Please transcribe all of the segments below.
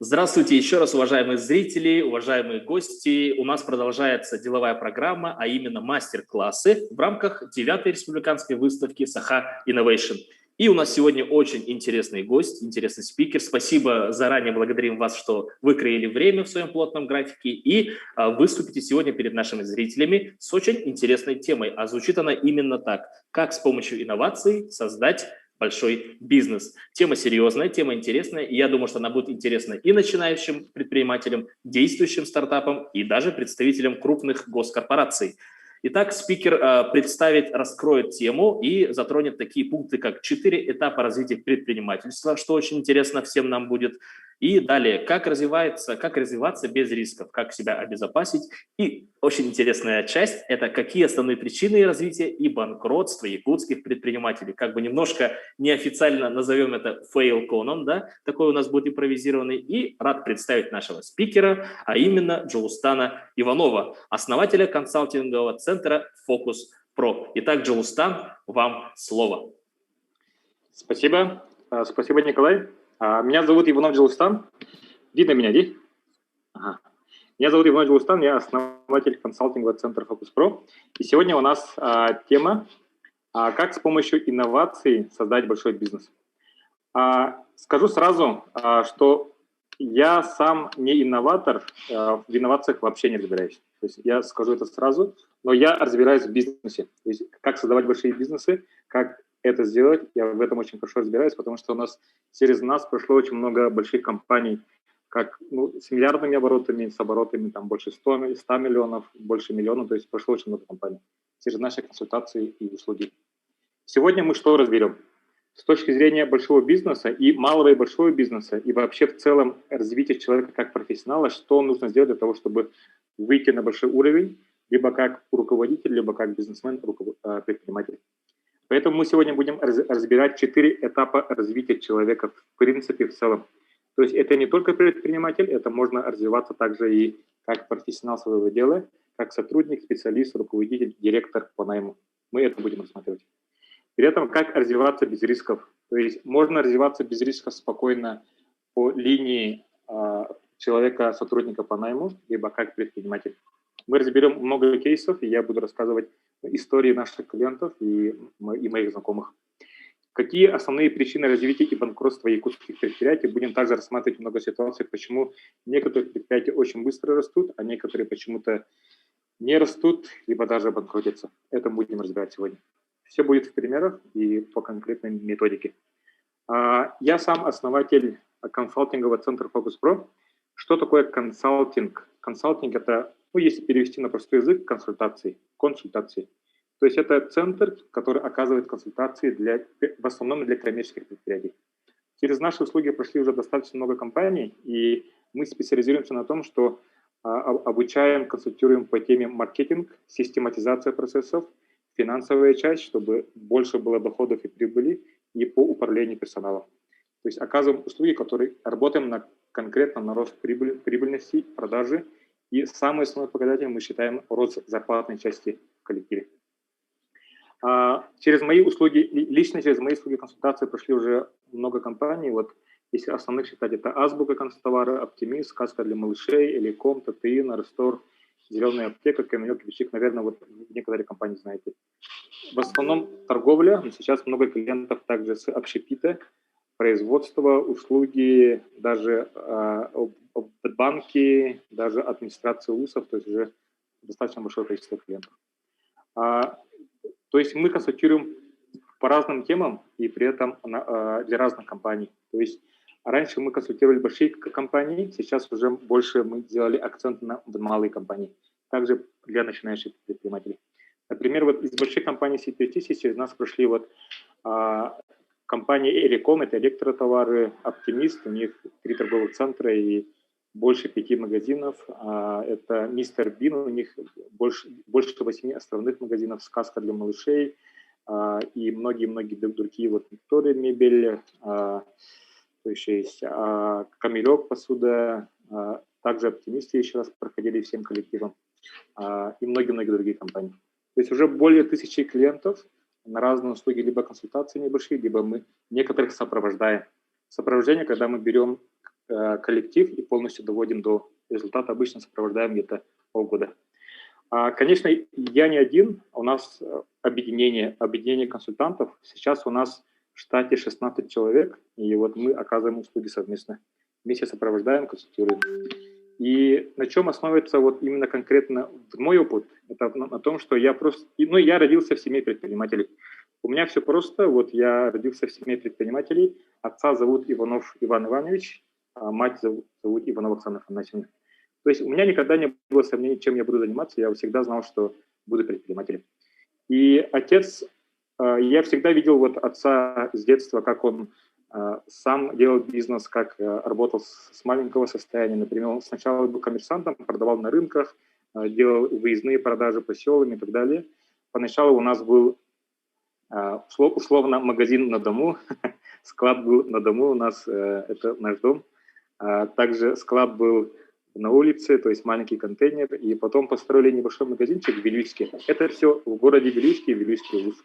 Здравствуйте еще раз, уважаемые зрители, уважаемые гости. У нас продолжается деловая программа, а именно мастер-классы в рамках 9-й республиканской выставки Saha Innovation. И у нас сегодня очень интересный гость, интересный спикер. Спасибо, заранее благодарим вас, что выкроили время в своем плотном графике и выступите сегодня перед нашими зрителями с очень интересной темой. А звучит она именно так: как с помощью инноваций создать большой бизнес. Тема серьезная, тема интересная, и я думаю, что она будет интересна и начинающим предпринимателям, действующим стартапам, и даже представителям крупных госкорпораций. Итак, спикер представит, раскроет тему и затронет такие пункты, как 4 этапа развития предпринимательства, что очень интересно всем нам будет. И далее, как развиваться без рисков, как себя обезопасить. И очень интересная часть – это какие основные причины развития и банкротства якутских предпринимателей. Как бы немножко неофициально назовем это фейл-коном, да, такой у нас будет импровизированный. И рад представить нашего спикера, а именно Джоустана Иванова, основателя консалтингового центра Focus Pro. Итак, Джоустан, вам слово. Спасибо. Спасибо, Николай. Меня зовут Иванов Джоустан. Видно меня, да? Ага. Меня зовут Иванов Джоустан, я основатель консалтингового центра Focus Pro. И сегодня у нас тема «Как с помощью инноваций создать большой бизнес». Скажу сразу, что я сам не инноватор, в инновациях вообще не разбираюсь. То есть я скажу это сразу, но я разбираюсь в бизнесе. То есть как создавать большие бизнесы, как это сделать, я в этом очень хорошо разбираюсь, потому что у нас через нас прошло очень много больших компаний, как с миллиардными оборотами, с оборотами там больше 100 миллионов, больше миллиона, то есть прошло очень много компаний через наши консультации и услуги. Сегодня мы что разберем? С точки зрения большого бизнеса и малого и большого бизнеса, и вообще в целом развития человека как профессионала, что нужно сделать для того, чтобы выйти на большой уровень, либо как руководитель, либо как бизнесмен, предприниматель. Поэтому мы сегодня будем разбирать 4 этапа развития человека в принципе, в целом. То есть это не только предприниматель, это можно развиваться также и как профессионал своего дела, как сотрудник, специалист, руководитель, директор по найму. Мы это будем рассматривать. При этом как развиваться без рисков. То есть можно развиваться без рисков спокойно по линии человека, сотрудника по найму, либо как предприниматель. Мы разберем много кейсов, и я буду рассказывать истории наших клиентов и моих знакомых. Какие основные причины развития и банкротства якутских предприятий? Будем также рассматривать много ситуаций, почему некоторые предприятия очень быстро растут, а некоторые почему-то не растут, либо даже банкротятся. Это мы будем разбирать сегодня. Все будет в примерах и по конкретной методике. Я сам основатель консалтингового центра Focus Pro. Что такое консалтинг? Консалтинг – это, если перевести на простой язык, консультации. То есть это центр, который оказывает консультации в основном для коммерческих предприятий. Через наши услуги прошли уже достаточно много компаний, и мы специализируемся на том, что обучаем, консультируем по теме маркетинг, систематизация процессов, финансовая часть, чтобы больше было доходов и прибыли, и по управлению персоналом. То есть оказываем услуги, которые работаем конкретно на рост прибыльности, продажи, и самый основной показатель мы считаем рост зарплатной части в коллективе. Через мои услуги, лично через мои услуги консультации прошли уже много компаний. Вот если основных считать, это Азбука констовары, Оптимист, Сказка для малышей, Элеком, Татеин, Рестор, Зеленая аптека, Каменек, Вещик. Наверное, вот некоторые компании знаете. В основном торговля, но сейчас много клиентов также с общепита, производство, услуги, даже банки, даже администрация ВУЗов, то есть уже достаточно большое количество клиентов. То есть мы консультируем по разным темам и при этом для разных компаний. То есть раньше мы консультировали большие компании, сейчас уже больше мы делали акцент на малые компании, также для начинающих предпринимателей. Например, вот из больших компаний CPT через нас прошли компания Элеком, это электротовары, Оптимист, у них 3 торговых центра и больше 5 магазинов. Это Мистер Бин, у них больше 8 островных магазинов, Сказка для малышей и многие-многие другие. Вот Виктория мебель, то еще есть Камелек посуда, также Оптимисты еще раз проходили всем коллективом и многие-многие другие компании. То есть уже более 1000 клиентов на разные услуги, либо консультации небольшие, либо мы некоторых сопровождаем. Сопровождение, когда мы берем коллектив и полностью доводим до результата. Обычно сопровождаем где-то полгода. Конечно, я не один, у нас объединение консультантов. Сейчас у нас в штате 16 человек, и вот мы оказываем услуги совместно. Вместе сопровождаем, консультируем. И на чем основывается вот именно конкретно мой опыт? Это на том, что я я родился в семье предпринимателей. У меня все просто, вот я родился в семье предпринимателей, отца зовут Иванов Иван Иванович, а мать зовут Иванова Оксана Афанасьевна. То есть у меня никогда не было сомнений, чем я буду заниматься, я всегда знал, что буду предпринимателем. И отец, я всегда видел вот отца с детства, как он сам делал бизнес, как работал с маленького состояния. Например, он сначала был коммерсантом, продавал на рынках, делал выездные продажи по селам и так далее. Поначалу у нас был условно магазин на дому, склад был на дому, у нас это наш дом. Также склад был на улице, то есть маленький контейнер, и потом построили небольшой магазинчик в Вилюйске. Это все в городе Вилюйске, Вилюйский УЗ.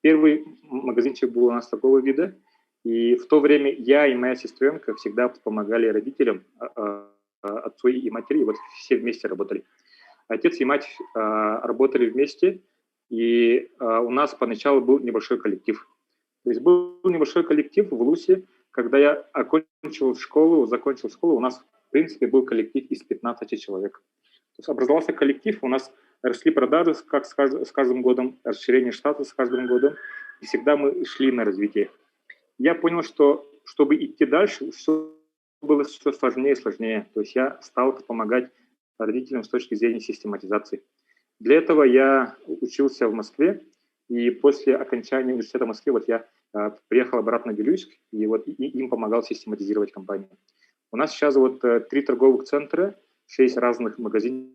Первый магазинчик был у нас такого вида, и в то время я и моя сестренка всегда помогали родителям, отцу и матери, и вот все вместе работали. Отец и мать работали вместе, и у нас поначалу был небольшой коллектив. То есть был небольшой коллектив в ЛУСе. Когда я закончил школу, у нас, в принципе, был коллектив из 15 человек. То есть образовался коллектив, у нас росли продажи как с каждым годом, расширение штата с каждым годом, и всегда мы шли на развитие. Я понял, что чтобы идти дальше, все было все сложнее и сложнее. То есть я стал помогать родителям с точки зрения систематизации. Для этого я учился в Москве, и после окончания университета в Москве вот я приехал обратно в Вилюйск, и вот им помогал систематизировать компанию. У нас сейчас вот 3 торговых центра, 6 разных магазинов,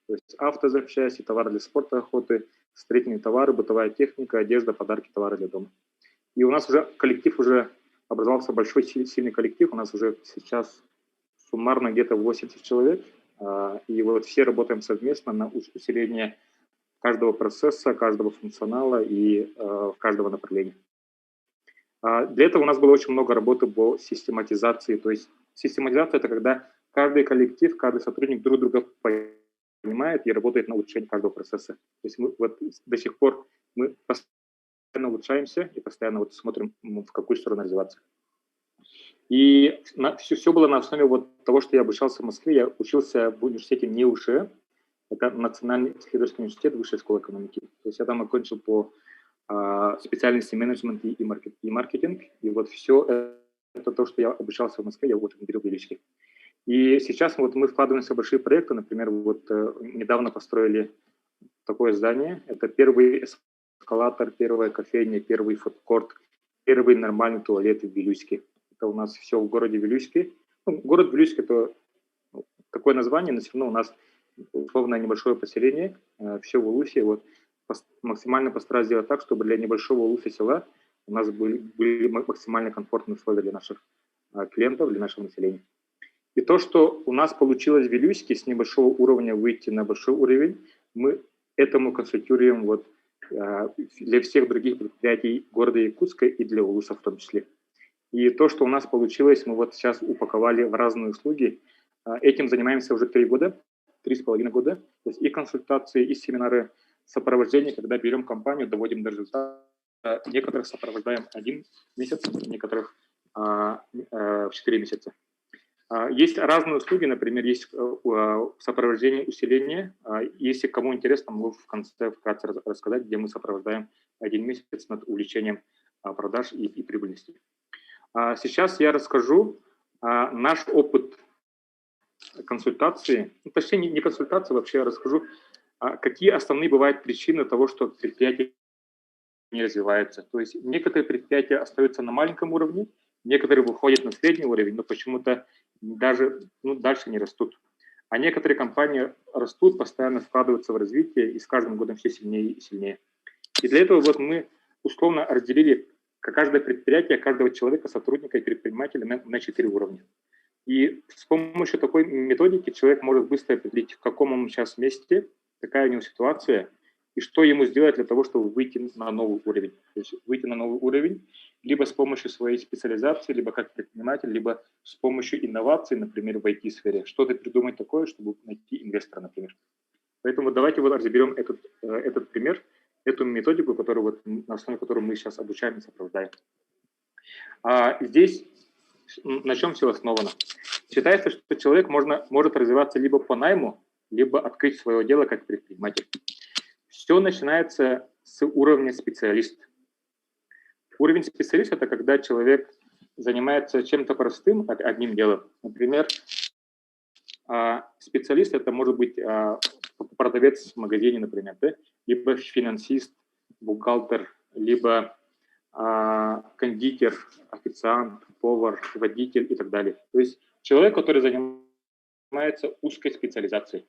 то есть автозапчасти, товары для спорта, охоты, строительные товары, бытовая техника, одежда, подарки, товары для дома. И у нас уже коллектив образовался большой, сильный коллектив, у нас уже сейчас суммарно где-то 80 человек, и вот все работаем совместно на усиление каждого процесса, каждого функционала и каждого направления. Для этого у нас было очень много работы по систематизации. То есть систематизация – это когда каждый коллектив, каждый сотрудник друг друга понимает и работает на улучшение каждого процесса. То есть мы вот до сих пор мы постоянно улучшаемся и постоянно вот смотрим, в какую сторону развиваться. И все было на основе вот того, что я обучался в Москве. Я учился в университете НИУШ, это Национальный исследовательский университет Высшей школы экономики. То есть я там окончил по специальности менеджмент и маркетинг. И вот все это то, что я обучался в Москве, я вот внедрил в Вилюйске. И сейчас вот мы вкладываемся в большие проекты. Например, вот недавно построили такое здание. Это первый эскалатор, первая кофейня, первый фудкорт, первый нормальный туалет в Вилюйске. Это у нас все в городе Вилюйске. Ну, город Вилюйск – это такое название, но все равно у нас условно небольшое поселение, все в Улусе. Вот максимально постараюсь сделать так, чтобы для небольшого Улуса села у нас были максимально комфортные условия для наших клиентов, для нашего населения. И то, что у нас получилось в Вилюйске с небольшого уровня выйти на большой уровень, мы этому консультируем вот для всех других предприятий города Якутска и для Улуса в том числе. И то, что у нас получилось, мы вот сейчас упаковали в разные услуги. Этим занимаемся уже 3,5 года. То есть и консультации, и семинары, сопровождение, когда берем компанию, доводим до результата. Некоторых сопровождаем 1 месяц, некоторых 4 месяца. Есть разные услуги, например, есть сопровождение усиления. Если кому интересно, могу в конце вкратце рассказать, где мы сопровождаем 1 месяц над увеличением продаж и прибыльности. Сейчас я расскажу наш опыт консультации, точнее не консультации, вообще я расскажу, какие основные бывают причины того, что предприятие не развивается. То есть некоторые предприятия остаются на маленьком уровне, некоторые выходят на средний уровень, но почему-то даже дальше не растут. А некоторые компании растут, постоянно вкладываются в развитие и с каждым годом все сильнее и сильнее. И для этого вот мы условно разделили каждое предприятие, каждого человека, сотрудника и предпринимателя на 4 уровня. И с помощью такой методики человек может быстро определить, в каком он сейчас месте, какая у него ситуация, и что ему сделать для того, чтобы выйти на новый уровень. То есть выйти на новый уровень либо с помощью своей специализации, либо как предприниматель, либо с помощью инноваций, например, в IT-сфере. Что-то придумать такое, чтобы найти инвестора, например. Поэтому давайте вот разберем этот пример, эту методику, на основе которой мы сейчас обучаем и сопровождаем. Здесь на чем все основано? Считается, что человек может развиваться либо по найму, либо открыть свое дело как предприниматель. Все начинается с уровня специалиста. Уровень специалиста – это когда человек занимается чем-то простым, одним делом. Например, специалист – это может быть продавец в магазине, например, да? Либо финансист, бухгалтер, либо кондитер, официант, повар, водитель и так далее. То есть человек, который занимается узкой специализацией.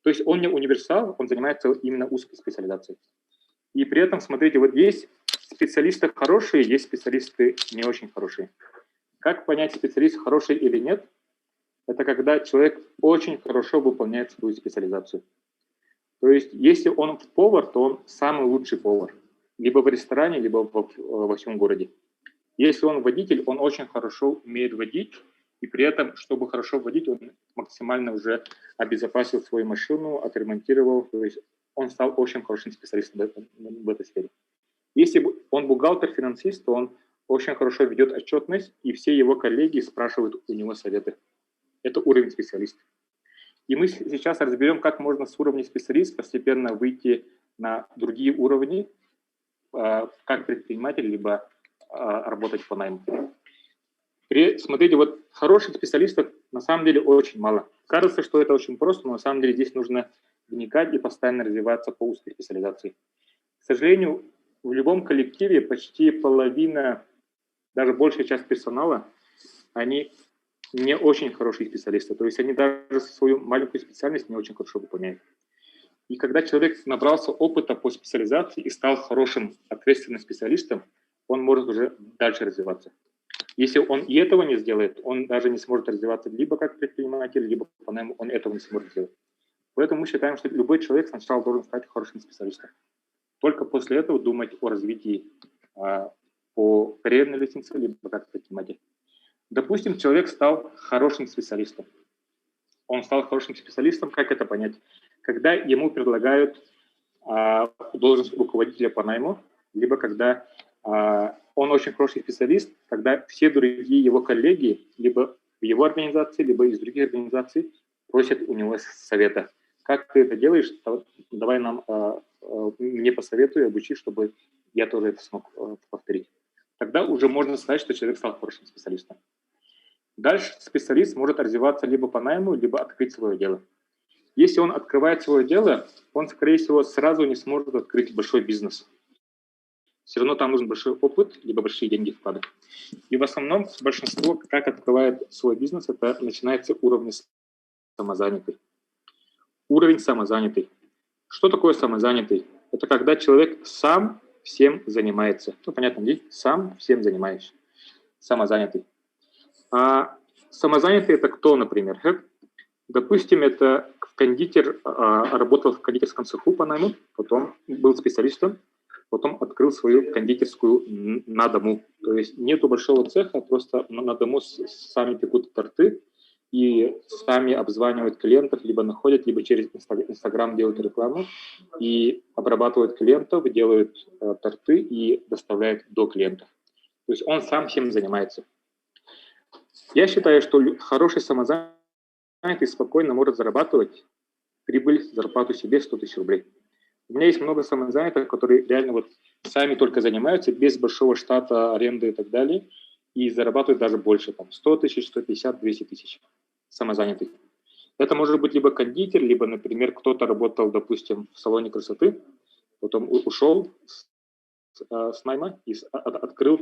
То есть он не универсал, он занимается именно узкой специализацией. И при этом, смотрите, вот есть специалисты хорошие, есть специалисты не очень хорошие. Как понять, специалист хороший или нет? Это когда человек очень хорошо выполняет свою специализацию. То есть если он повар, то он самый лучший повар. Либо в ресторане, либо во всем городе. Если он водитель, он очень хорошо умеет водить, и при этом, чтобы хорошо водить, он максимально уже обезопасил свою машину, отремонтировал, то есть он стал очень хорошим специалистом в этой сфере. Если он бухгалтер, финансист, то он очень хорошо ведет отчетность, и все его коллеги спрашивают у него советы. Это уровень специалиста. И мы сейчас разберем, как можно с уровня специалист постепенно выйти на другие уровни, как предприниматель, либо работать по найму. Смотрите, вот хороших специалистов на самом деле очень мало. Кажется, что это очень просто, но на самом деле здесь нужно вникать и постоянно развиваться по узкой специализации. К сожалению, в любом коллективе почти половина, даже большая часть персонала, они не очень хорошие специалисты. То есть они даже свою маленькую специальность не очень хорошо выполняют. И когда человек набрался опыта по специализации и стал хорошим, ответственным специалистом, он может уже дальше развиваться. Если он и этого не сделает, он даже не сможет развиваться либо как предприниматель, либо по найму он этого не сможет сделать. Поэтому мы считаем, что любой человек сначала должен стать хорошим специалистом. Только после этого думать о развитии по карьерной лестнице, либо как предприниматель. Допустим, человек стал хорошим специалистом. Он стал хорошим специалистом, как это понять? Когда ему предлагают должность руководителя по найму, либо когда он очень хороший специалист, когда все другие его коллеги, либо в его организации, либо из других организаций, просят у него совета. Как ты это делаешь? Давай мне посоветуй, обучи, чтобы я тоже это смог повторить. Тогда уже можно сказать, что человек стал хорошим специалистом. Дальше специалист может развиваться либо по найму, либо открыть свое дело. Если он открывает свое дело, он, скорее всего, сразу не сможет открыть большой бизнес. Все равно там нужен большой опыт, либо большие деньги вкладывать. И в основном большинство, как открывает свой бизнес, это начинается уровень самозанятый. Уровень самозанятый. Что такое самозанятый? Это когда человек сам всем занимается. Ну, понятно, где? Сам всем занимаешься. Самозанятый. А самозанятый – это кто, например? Допустим, это кондитер, работал в кондитерском цеху по найму, потом был специалистом, потом открыл свою кондитерскую на дому. То есть нету большого цеха, просто на дому сами пекут торты и сами обзванивают клиентов, либо находят, либо через Инстаграм делают рекламу и обрабатывают клиентов, делают торты и доставляют до клиентов. То есть он сам всем занимается. Я считаю, что хороший самозанятый спокойно может зарабатывать прибыль, зарплату себе 100 тысяч рублей. У меня есть много самозанятых, которые реально вот сами только занимаются, без большого штата, аренды и так далее, и зарабатывают даже больше, там, 100 тысяч, 150, 200 тысяч самозанятых. Это может быть либо кондитер, либо, например, кто-то работал, допустим, в салоне красоты, потом ушел с найма и открыл,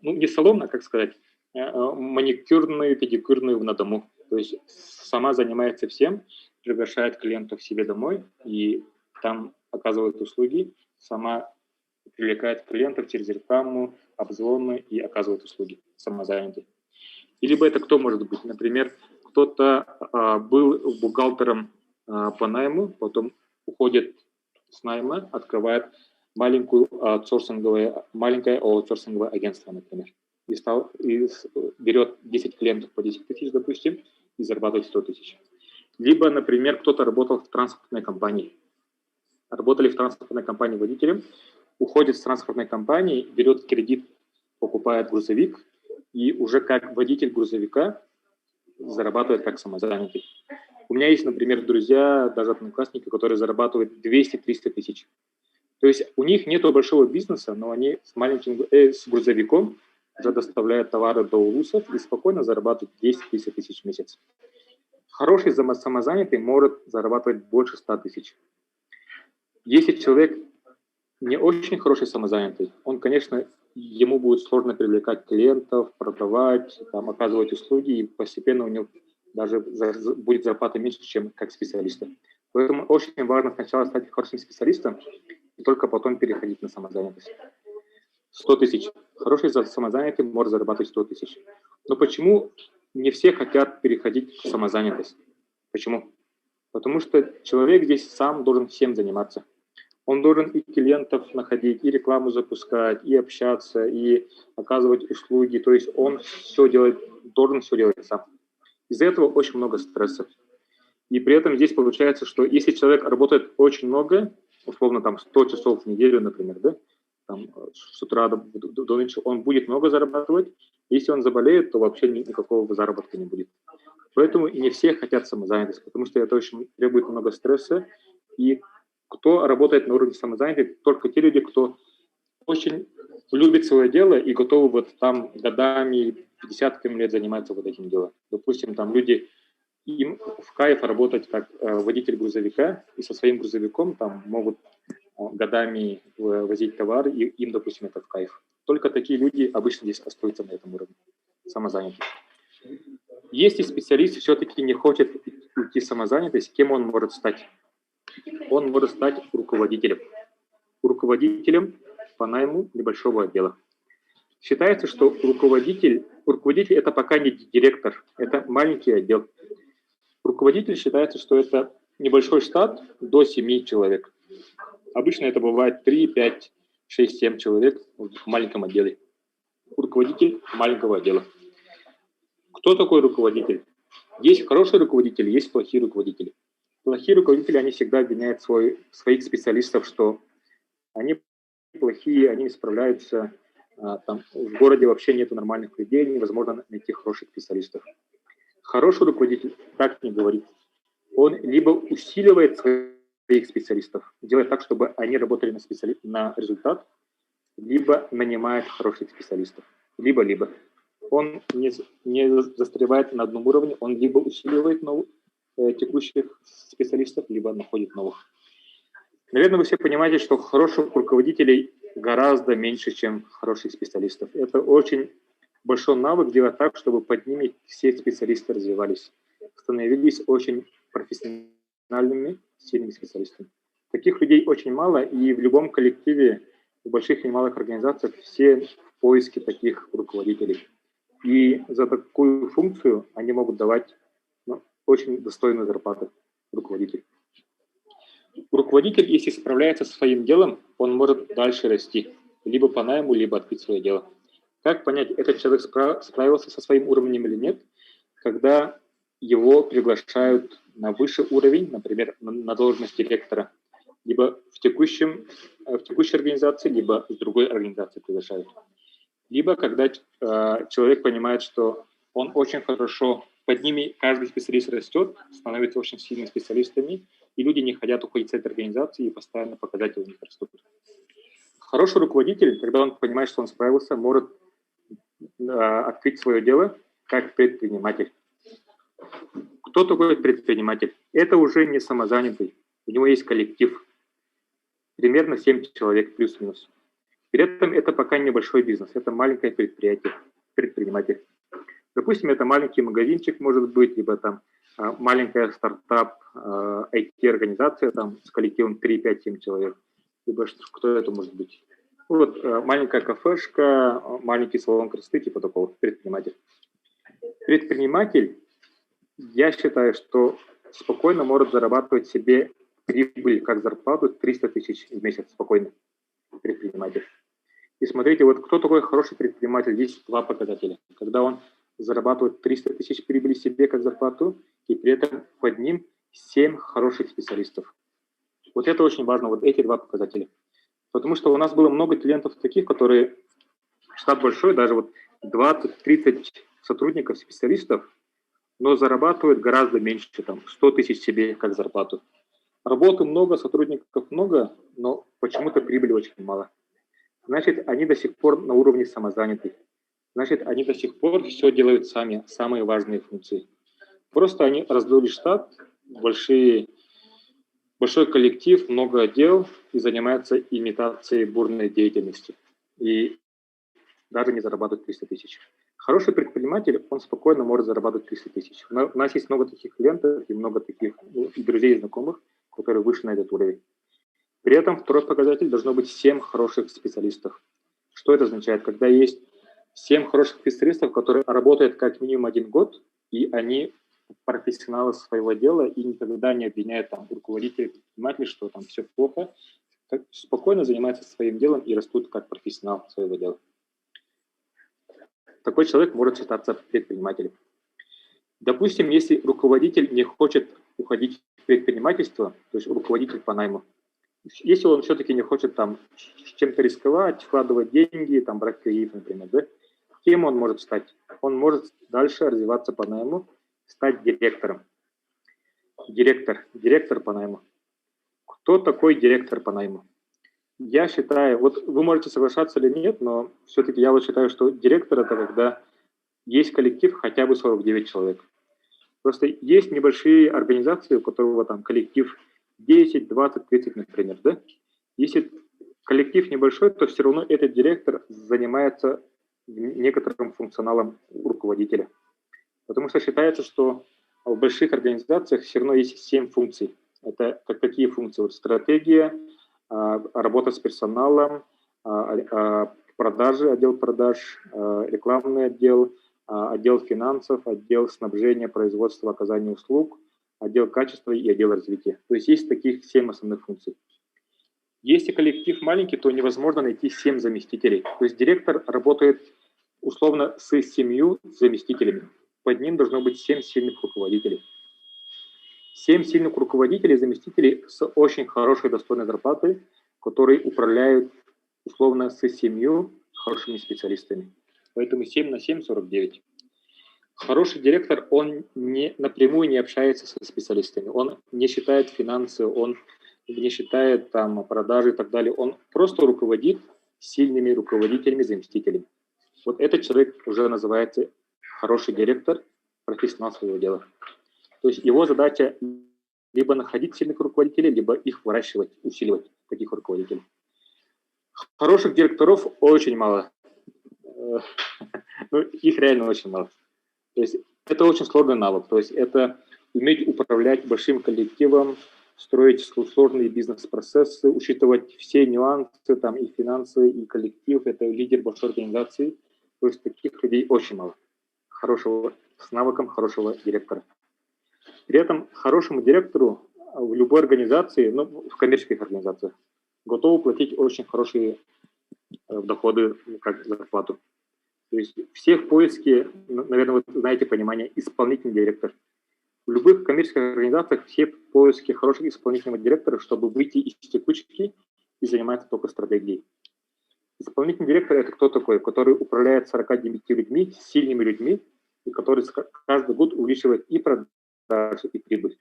ну, не салон, а, как сказать, маникюрную, педикюрную на дому. То есть сама занимается всем, приглашает клиентов к себе домой и там оказывает услуги, сама привлекает клиентов через рекламу, обзвоны и оказывает услуги самозанятый. И либо это кто может быть? Например, кто-то был бухгалтером по найму, потом уходит с найма открывает маленькое аутсорсинговое агентство, например, и берет 10 клиентов по 10 тысяч, допустим, и зарабатывает 100 тысяч. Либо, например, кто-то работал в транспортной компании. Работали в транспортной компании водителем, уходит с транспортной компании, берет кредит, покупает грузовик, и уже как водитель грузовика зарабатывает как самозанятый. У меня есть, например, друзья, даже одноклассники, которые зарабатывают 200-300 тысяч. То есть у них нет большого бизнеса, но они с грузовиком уже доставляют товары до улусов и спокойно зарабатывают 10-30 тысяч в месяц. Хороший самозанятый может зарабатывать больше 100 тысяч. Если человек не очень хороший самозанятый, он, конечно, ему будет сложно привлекать клиентов, продавать, там, оказывать услуги, и постепенно у него даже будет зарплата меньше, чем как специалиста. Поэтому очень важно сначала стать хорошим специалистом и только потом переходить на самозанятость. 100 тысяч. Хороший самозанятый может зарабатывать 100 тысяч. Но почему не все хотят переходить в самозанятость? Почему? Потому что человек здесь сам должен всем заниматься. Он должен и клиентов находить, и рекламу запускать, и общаться, и оказывать услуги. То есть он должен все делать сам. Из-за этого очень много стресса. И при этом здесь получается, что если человек работает очень много, условно там 100 часов в неделю, например, да, там, с утра до ночи, он будет много зарабатывать. Если он заболеет, то вообще никакого заработка не будет. Поэтому и не все хотят самозанятость, потому что это очень требует много стресса. И кто работает на уровне самозанятости, только те люди, кто очень любит свое дело и готовы вот там годами, десятками лет заниматься вот этим делом. Допустим, там люди, им в кайф работать как водитель грузовика, и со своим грузовиком там могут годами возить товар, и им, допустим, это в кайф. Только такие люди обычно здесь остаются на этом уровне, самозанятых. Если специалист все-таки не хочет уйти в самозанятость, кем он может стать? Он может стать руководителем. Руководителем по найму небольшого отдела. Считается, что руководитель это пока не директор, это маленький отдел. Руководитель считается, что это небольшой штат до 7 человек. Обычно это бывает 3, 5, 6, 7 человек в маленьком отделе. Руководитель маленького отдела. Кто такой руководитель? Есть хорошие руководители, есть плохие руководители. Плохие руководители, они всегда обвиняют своих специалистов, что они плохие, они не справляются, там, в городе вообще нет нормальных людей, невозможно найти хороших специалистов. Хороший руководитель так не говорит. Он либо усиливает своих специалистов, делает так, чтобы они работали на результат, либо нанимает хороших специалистов. Либо-либо. Он не застревает на одном уровне, он либо усиливает текущих специалистов, либо находит новых. Наверное, вы все понимаете, что хороших руководителей гораздо меньше, чем хороших специалистов. Это очень большой навык делать так, чтобы под ними все специалисты развивались, становились очень профессиональными, сильными специалистами. Таких людей очень мало, и в любом коллективе, в больших и малых организациях все в поиске таких руководителей. И за такую функцию они могут давать очень достойную зарплату руководителю. Руководитель, если справляется со своим делом, он может дальше расти, либо по найму, либо открыть свое дело. Как понять, этот человек справился со своим уровнем или нет, когда его приглашают на высший уровень, например, на должность директора, либо в текущей организации, либо в другой организации приглашают. Либо когда человек понимает, что он очень хорошо, под ними каждый специалист растет, становится очень сильными специалистами, и люди не хотят уходить с этой организации, и постоянно показатели у них растут. Хороший руководитель, когда он понимает, что он справился, может открыть свое дело как предприниматель. Кто такой предприниматель? Это уже не самозанятый, у него есть коллектив, примерно 7 человек плюс-минус. При этом это пока небольшой бизнес, это маленькое предприятие, предприниматель. Допустим, это маленький магазинчик, может быть, либо там маленькая стартап, IT-организация там, с коллективом 3, 5, 7 человек. Либо кто это может быть? Вот маленькая кафешка, маленький салон красоты, типа такого, предприниматель. Предприниматель, я считаю, что спокойно может зарабатывать себе прибыль как зарплату 300 тысяч в месяц спокойно, предприниматель. И смотрите, вот кто такой хороший предприниматель, есть два показателя. Когда он зарабатывает 300 тысяч прибыли себе как зарплату, и при этом под ним 7 хороших специалистов. Вот это очень важно, вот эти два показателя. Потому что у нас было много клиентов таких, которые, штат большой, даже вот 20-30 сотрудников, специалистов, но зарабатывают гораздо меньше, там, 100 тысяч себе как зарплату. Работы много, сотрудников много, но почему-то прибыли очень мало. Значит, они до сих пор на уровне самозанятых. Значит, они до сих пор все делают сами, самые важные функции. Просто они раздули штат, большой коллектив, много отдел и занимаются имитацией бурной деятельности. И даже не зарабатывают 300 тысяч. Хороший предприниматель, он спокойно может зарабатывать 300 тысяч. У нас есть много таких клиентов и много таких и друзей, и знакомых, которые вышли на этот уровень. При этом второй показатель должно быть 7 хороших специалистов. Что это означает? Когда есть 7 хороших специалистов, которые работают как минимум 1 год, и они профессионалы своего дела и никогда не обвиняют там руководителей, предпринимателей, что там все плохо, спокойно занимаются своим делом и растут как профессионал своего дела. Такой человек может считаться предпринимателем. Допустим, если руководитель не хочет уходить в предпринимательство, то есть руководитель по найму, если он все-таки не хочет там чем-то рисковать, вкладывать деньги, там брать кредит, например, да, кем он может стать? Он может дальше развиваться по найму, стать директором. Директор по найму. Кто такой директор по найму? Я считаю, вот вы можете соглашаться или нет, но все-таки я вот считаю, что директор – это когда есть коллектив хотя бы 49 человек. Просто есть небольшие организации, у которого там коллектив 10, 20, 30, например, да? Если коллектив небольшой, то все равно этот директор занимается некоторым функционалом руководителя. Потому что считается, что в больших организациях все равно есть 7 функций. Это какие функции? Вот стратегия, работа с персоналом, продажи, отдел продаж, рекламный отдел, отдел финансов, отдел снабжения, производства, оказания услуг, отдел качества и отдел развития. То есть есть таких 7 основных функций. Если коллектив маленький, то невозможно найти 7 заместителей. То есть директор работает условно с 7 заместителями. Под ним должно быть 7 сильных руководителей. 7 сильных руководителей, заместителей с очень хорошей достойной зарплатой, которые управляют условно с 7 хорошими специалистами. Поэтому 7 на 7 – 49. Хороший директор, он напрямую не общается со специалистами, он не считает финансы, он не считает там продажи и так далее. Он просто руководит сильными руководителями, заместителями. Вот этот человек уже называется хороший директор, профессионал своего дела. То есть его задача либо находить сильных руководителей, либо их выращивать, усиливать, таких руководителей. Хороших директоров очень мало. Ну, их реально очень мало. То есть это очень сложный навык. То есть это уметь управлять большим коллективом, строить сложные бизнес-процессы, учитывать все нюансы, там и финансы, и коллектив, это лидер большой организации. То есть таких людей очень мало. С навыком хорошего директора. При этом хорошему директору в любой организации, ну, в коммерческих организациях, готовы платить очень хорошие доходы как зарплату. То есть все в поиске, наверное, вы знаете понимание, исполнительный директор. В любых коммерческих организациях все в поиске хорошего исполнительного директора, чтобы выйти из текучки и заниматься только стратегией. Исполнительный директор – это кто такой? Который управляет 49 людьми, сильными людьми, и который каждый год увеличивает и продажи, и прибыль.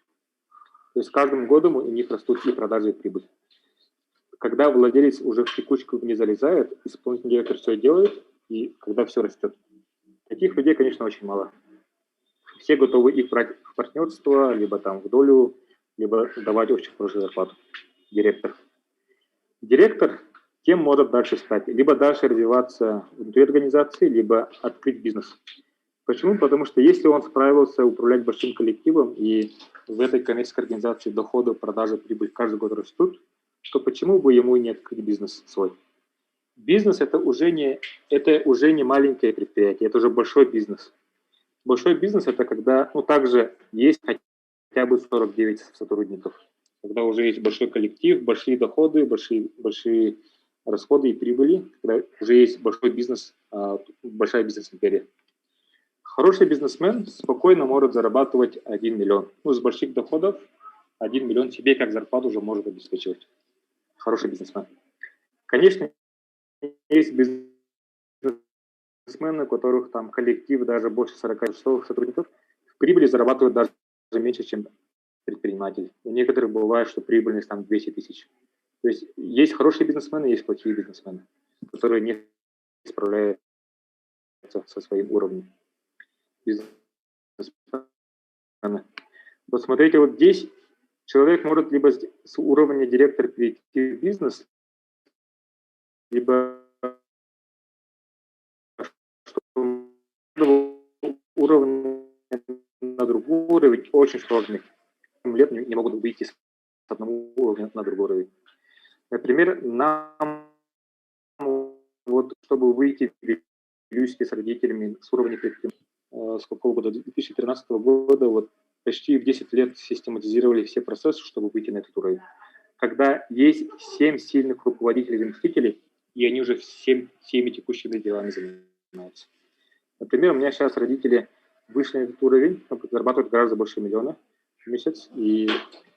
То есть с каждым годом у них растут и продажи, и прибыль. Когда владелец уже в текучку не залезает, исполнительный директор все делает, и когда все растет. Таких людей, конечно, очень мало. Все готовы их брать в партнерство, либо там в долю, либо давать очень хорошую зарплату. Директор. Директор кем может дальше стать? Либо дальше развиваться внутри организации, либо открыть бизнес. Почему? Потому что если он справился управлять большим коллективом, и в этой коммерческой организации доходы, продажи, прибыль каждый год растут, то почему бы ему не открыть бизнес свой? Бизнес – это уже не маленькое предприятие, это уже большой бизнес. Большой бизнес – это когда также есть хотя бы 49 сотрудников. когда уже есть большой коллектив, большие доходы, большие расходы и прибыли, когда уже есть большой бизнес, большая бизнес-империя. Хороший бизнесмен спокойно может зарабатывать 1 миллион. Ну, с больших доходов 1 миллион себе как зарплату уже может обеспечивать. Хороший бизнесмен. Конечно, есть бизнесмены, у которых там коллектив даже больше 40 сотрудников, в прибыли зарабатывают даже меньше, чем предприниматель. У некоторых бывает, что прибыльность там 200 тысяч. То есть хорошие бизнесмены, есть плохие бизнесмены, которые не справляются со своим уровнем. Вот смотрите, вот здесь человек может либо с уровня директора перейти в бизнес, либо уровня на другой уровень очень сложный. 7 лет не могут выйти с одного уровня на другой уровень. Например, нам, вот, чтобы выйти в Вилюйске с родителями с уровня с какого года? 2013 года, вот почти в 10 лет систематизировали все процессы, чтобы выйти на этот уровень. Когда есть 7 сильных руководителей и заместителей, и они уже всеми текущими делами занимаются. Например, у меня сейчас родители вышли на этот уровень, зарабатывают гораздо больше миллиона в месяц, и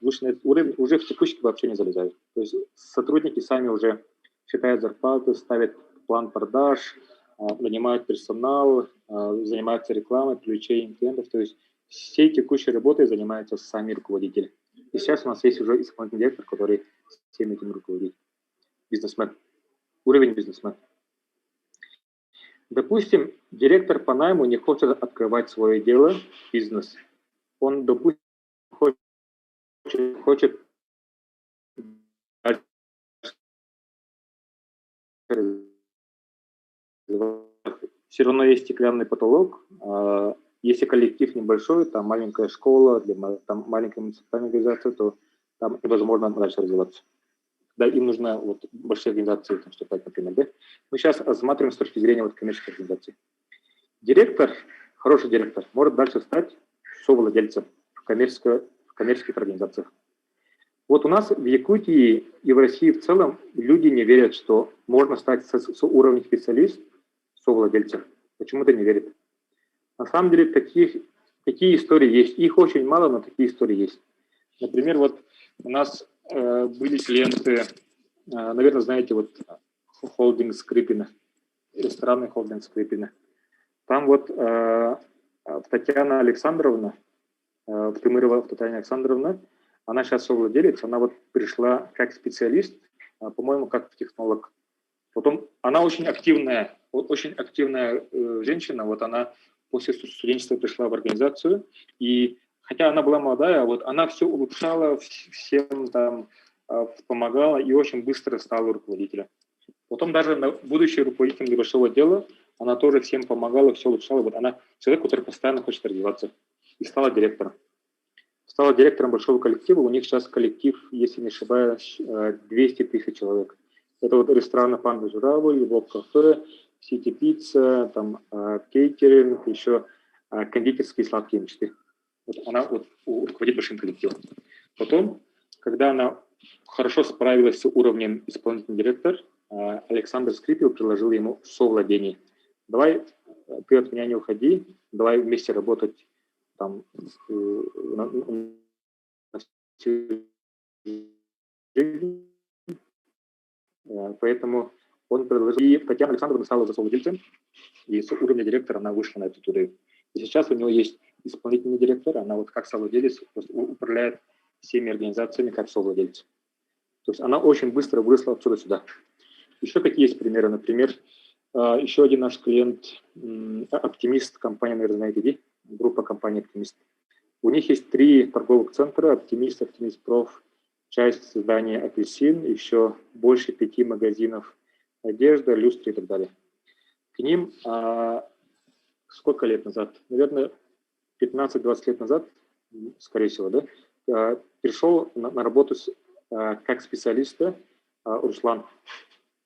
вышли на этот уровень, уже в текущий вообще не залезают. То есть сотрудники сами уже считают зарплаты, ставят план продаж, нанимают персонал, занимаются рекламой, привлечением клиентов. То есть всей текущей работой занимаются сами руководители. И сейчас у нас есть уже исполнительный директор, который всем этим руководит. Бизнесмен. Уровень бизнесмен. Допустим, директор по найму не хочет открывать свое дело, бизнес. Он, допустим, хочет все равно есть стеклянный потолок. Если коллектив небольшой, там маленькая школа, там маленькая муниципальная организация, то там невозможно дальше развиваться. Да, им нужна вот большая организация, там, вступать, например. Да? Мы сейчас рассматриваем с точки зрения вот коммерческой организации. Директор, хороший директор, может дальше стать совладельцем в коммерческих организациях. Вот у нас в Якутии и в России в целом люди не верят, что можно стать с уровня специалист совладельцем. Почему-то не верят. На самом деле такие истории есть. Их очень мало, но такие истории есть. Например, вот у нас были клиенты, наверное, знаете, вот холдинг Скрипина, ресторанный холдинг Скрипина. Там вот Татьяна Александровна, Тымырова Татьяна Александровна, она сейчас совладелец, она вот пришла как специалист, по-моему, как технолог. Потом она очень активная женщина, вот она после студенчества пришла в организацию, и хотя она была молодая, вот она все улучшала, всем там помогала и очень быстро стала руководителем. Потом даже будучи руководителем небольшого отдела, она тоже всем помогала, все улучшала. Вот она человек, который постоянно хочет развиваться, и стала директором. Стала директором большого коллектива. У них сейчас коллектив, если не ошибаюсь, 200 тысяч человек. Это вот рестораны «Панда Журавль», «Вок-кафе», «Сити Пицца», там кейтеринг, еще кондитерские сладкие мечты. Вот она вот руководит большим коллективом. Потом, когда она хорошо справилась с уровнем исполнительный директор, Александр Скрипил предложил ему совладение. Давай, ты от меня не уходи, давай вместе работать там поэтому он предложил, и Татьяна Александровна стала за совладельцем, и с уровня директора она вышла на этот уровень. И сейчас у него есть исполнительный директор, она вот как совладелец управляет всеми организациями как совладелец. То есть она очень быстро выросла отсюда сюда. Еще какие есть примеры? Например, еще один наш клиент, Оптимист, компания, наверное, знаете, группа компаний Оптимист. У них есть 3 торговых центра: Оптимист, Оптимист Проф, часть здания Апельсин, еще больше 5 магазинов одежда, люстры и так далее. К ним сколько лет назад? Наверное, 15-20 лет назад, скорее всего, да, пришел на работу как специалиста Руслан.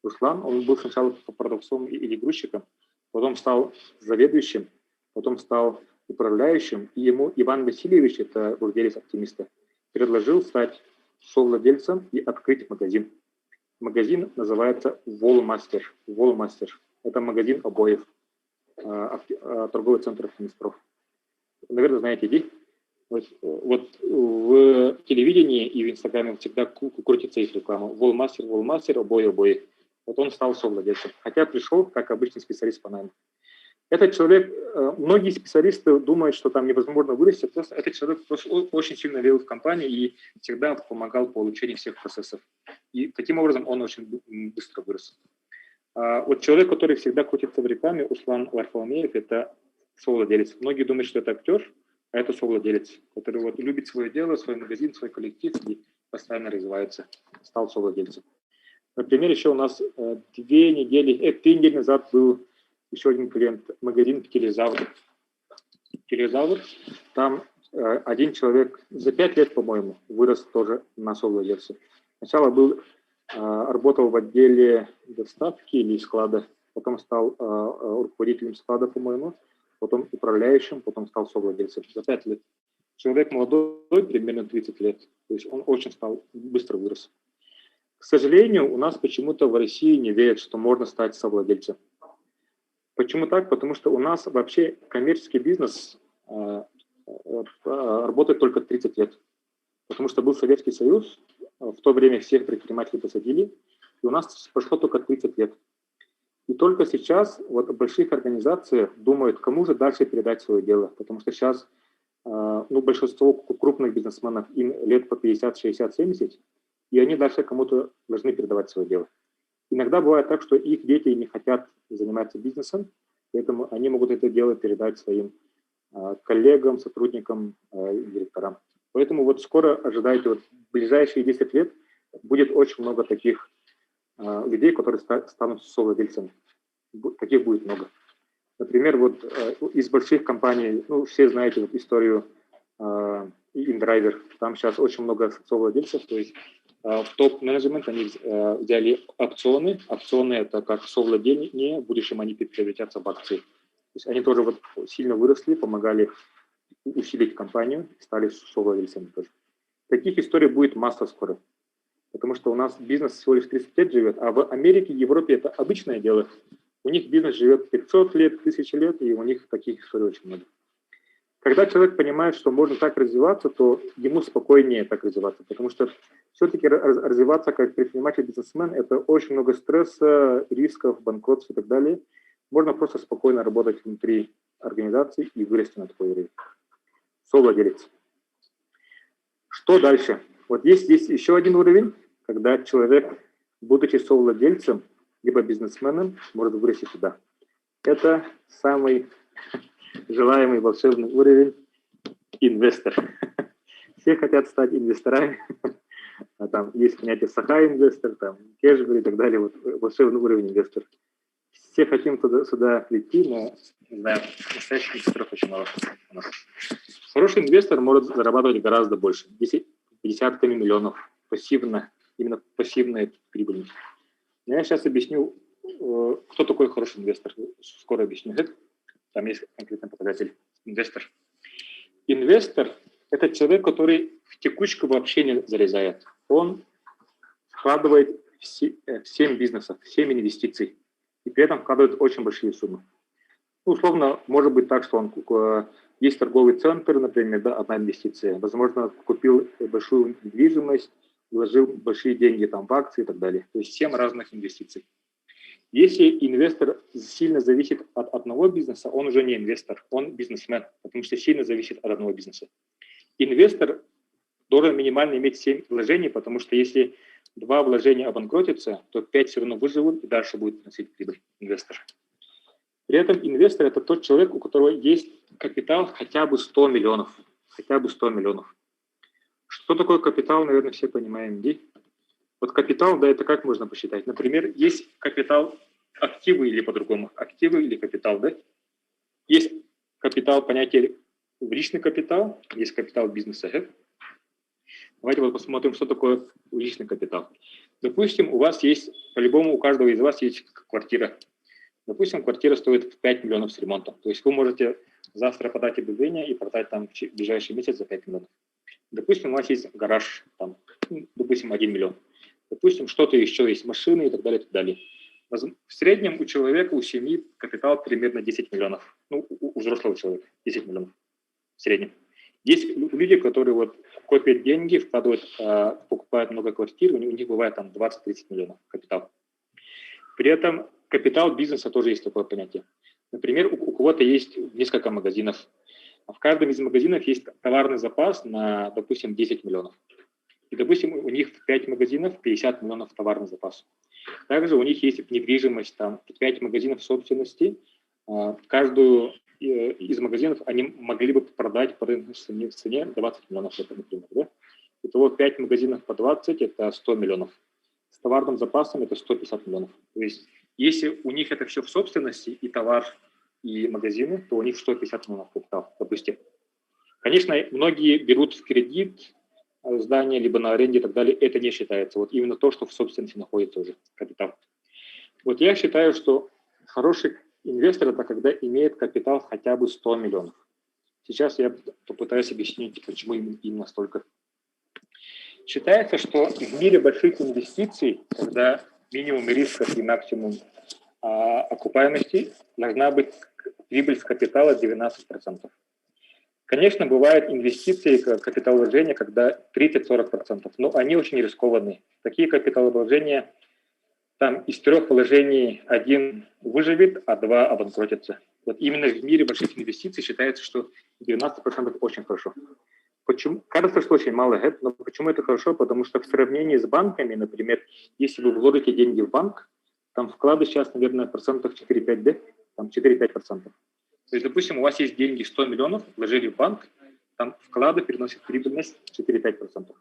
Руслан, он был сначала продавцом или грузчиком, потом стал заведующим, потом стал управляющим, и ему Иван Васильевич, это владелец Оптимиста, предложил стать совладельцем и открыть магазин. Магазин называется Wallmaster. Wallmaster. Это магазин обоев, торговый центр Финиспроф. Наверное, знаете, где? Вот в телевидении и в Инстаграме всегда крутится их реклама. Wallmaster, Wallmaster, обои. Вот он стал совладельцем. Хотя пришел как обычный специалист по найму. Этот человек, многие специалисты думают, что там невозможно вырасти, просто этот человек просто очень сильно верил в компанию и всегда помогал по улучшению всех процессов. И таким образом он очень быстро вырос. Вот человек, который всегда крутится в рекламе, Услан Варфоломеев, это совладелец. Многие думают, что это актер, а это совладелец, который вот любит свое дело, свой магазин, свой коллектив и постоянно развивается, стал совладельцем. Например, еще у нас 3 недели назад был еще один клиент, магазин Телезавр. Телезавр, там один человек за 5 лет, по-моему, вырос тоже на совладельца. Сначала работал в отделе доставки или склада, потом стал руководителем склада, по-моему, потом управляющим, потом стал совладельцем за 5 лет. Человек молодой, примерно 30 лет, то есть он очень быстро вырос. К сожалению, у нас почему-то в России не верят, что можно стать совладельцем. Почему так? Потому что у нас вообще коммерческий бизнес работает только 30 лет. Потому что был Советский Союз, в то время всех предпринимателей посадили, и у нас прошло только 30 лет. И только сейчас вот в больших организациях думают, кому же дальше передать свое дело. Потому что сейчас большинство крупных бизнесменов, им лет по 50, 60, 70, и они дальше кому-то должны передавать свое дело. Иногда бывает так, что их дети не хотят заниматься бизнесом, поэтому они могут это дело передать своим коллегам, сотрудникам, директорам. Поэтому вот скоро ожидайте, вот в ближайшие 10 лет будет очень много таких людей, которые станут совладельцами. Таких будет много. Например, вот из больших компаний, все знаете вот историю InDriver, там сейчас очень много совладельцев, то есть в топ-менеджмент они взяли опционы. Опционы – это как совладение, в будущем они превратятся в акции. То есть они тоже вот сильно выросли, помогали усилить компанию, стали совладельцами тоже. Таких историй будет масса скоро, потому что у нас бизнес всего лишь 30 лет живет, а в Америке, Европе это обычное дело. У них бизнес живет 500 лет, 1000 лет, и у них таких историй очень много. Когда человек понимает, что можно так развиваться, то ему спокойнее так развиваться, потому что все-таки развиваться как предприниматель-бизнесмен – это очень много стресса, рисков, банкротств и так далее. Можно просто спокойно работать внутри организации и вырасти на такой уровень. Совладелец. Что дальше? Вот есть здесь еще один уровень, когда человек, будучи совладельцем, либо бизнесменом, может вырасти туда. Это самый желаемый волшебный уровень – инвестор. Все хотят стать инвесторами. А там есть понятие саха-инвестор, там кэшбэк и так далее. Вот волшебный уровень инвестор. Все хотим сюда прийти, но не знаю, настоящих инвесторов очень мало у нас. Хороший инвестор может зарабатывать гораздо больше, десятками миллионов пассивно, именно пассивная прибыль. Но я сейчас объясню, кто такой хороший инвестор. Скоро объясню. Там есть конкретный показатель. Инвестор. Инвестор – это человек, который в текучку вообще не залезает. Он вкладывает в 7 бизнесов, в 7 инвестиций. И при этом вкладывает очень большие суммы. Условно, может быть так, что есть торговый центр, например, да, одна инвестиция. Возможно, купил большую недвижимость, вложил большие деньги там, в акции и так далее. То есть 7 разных инвестиций. Если инвестор сильно зависит от одного бизнеса, он уже не инвестор, он бизнесмен, потому что сильно зависит от одного бизнеса. Инвестор должен минимально иметь 7 вложений, потому что если 2 вложения обанкротятся, то 5 все равно выживут и дальше будет приносить прибыль инвестор. При этом инвестор – это тот человек, у которого есть капитал хотя бы 100 миллионов. Хотя бы 100 миллионов. Что такое капитал, наверное, все понимаем, где? Вот капитал, да, это как можно посчитать? Например, есть капитал активы или по-другому. Активы или капитал, да? Есть капитал, понятие личный капитал, есть капитал бизнеса. Давайте вот посмотрим, что такое личный капитал. Допустим, у вас есть, по-любому у каждого из вас есть квартира. Допустим, квартира стоит 5 миллионов с ремонтом. То есть вы можете завтра подать объявление и продать там в ближайший месяц за 5 миллионов. Допустим, у вас есть гараж, там, допустим, 1 миллион. Допустим, что-то еще есть, машины и так далее, и так далее. В среднем у человека, у семьи капитал примерно 10 миллионов. Ну, у взрослого человека 10 миллионов в среднем. Есть люди, которые вот копят деньги, вкладывают, покупают много квартир, у них бывает там 20-30 миллионов капитал. При этом капитал бизнеса тоже есть такое понятие. Например, у кого-то есть несколько магазинов. А в каждом из магазинов есть товарный запас на, допустим, 10 миллионов. И, допустим, у них в 5 магазинов 50 миллионов товарный запас. Также у них есть недвижимость, там 5 магазинов собственности. Каждую из магазинов они могли бы продать по рыночной цене 20 миллионов, например. Да? Итого 5 магазинов по 20 – это 100 миллионов. С товарным запасом это 150 миллионов. То есть если у них это все в собственности, и товар, и магазины, то у них 150 миллионов капитал, допустим. Конечно, многие берут в кредит здание, либо на аренде и так далее, это не считается. Вот именно то, что в собственности находится уже, капитал. Вот я считаю, что хороший инвестор – это когда имеет капитал хотя бы 100 миллионов. Сейчас я попытаюсь объяснить, почему именно столько. Считается, что в мире больших инвестиций, когда минимум рисков и максимум окупаемости, должна быть прибыль с капитала 12%. Конечно, бывают инвестиции, капиталовложения, когда 30-40%, но они очень рискованные. Такие капиталовложения, там из 3 вложений 1 выживет, а 2 обанкротятся. Вот именно в мире больших инвестиций считается, что 12% очень хорошо. Почему? Кажется, что очень мало, но почему это хорошо? Потому что в сравнении с банками, например, если вы вложите деньги в банк, там вклады сейчас, наверное, процентов 4-5, да? Там 4-5%. То есть, допустим, у вас есть деньги 100 миллионов, вложили в банк, там вклады приносят прибыльность 4-5%.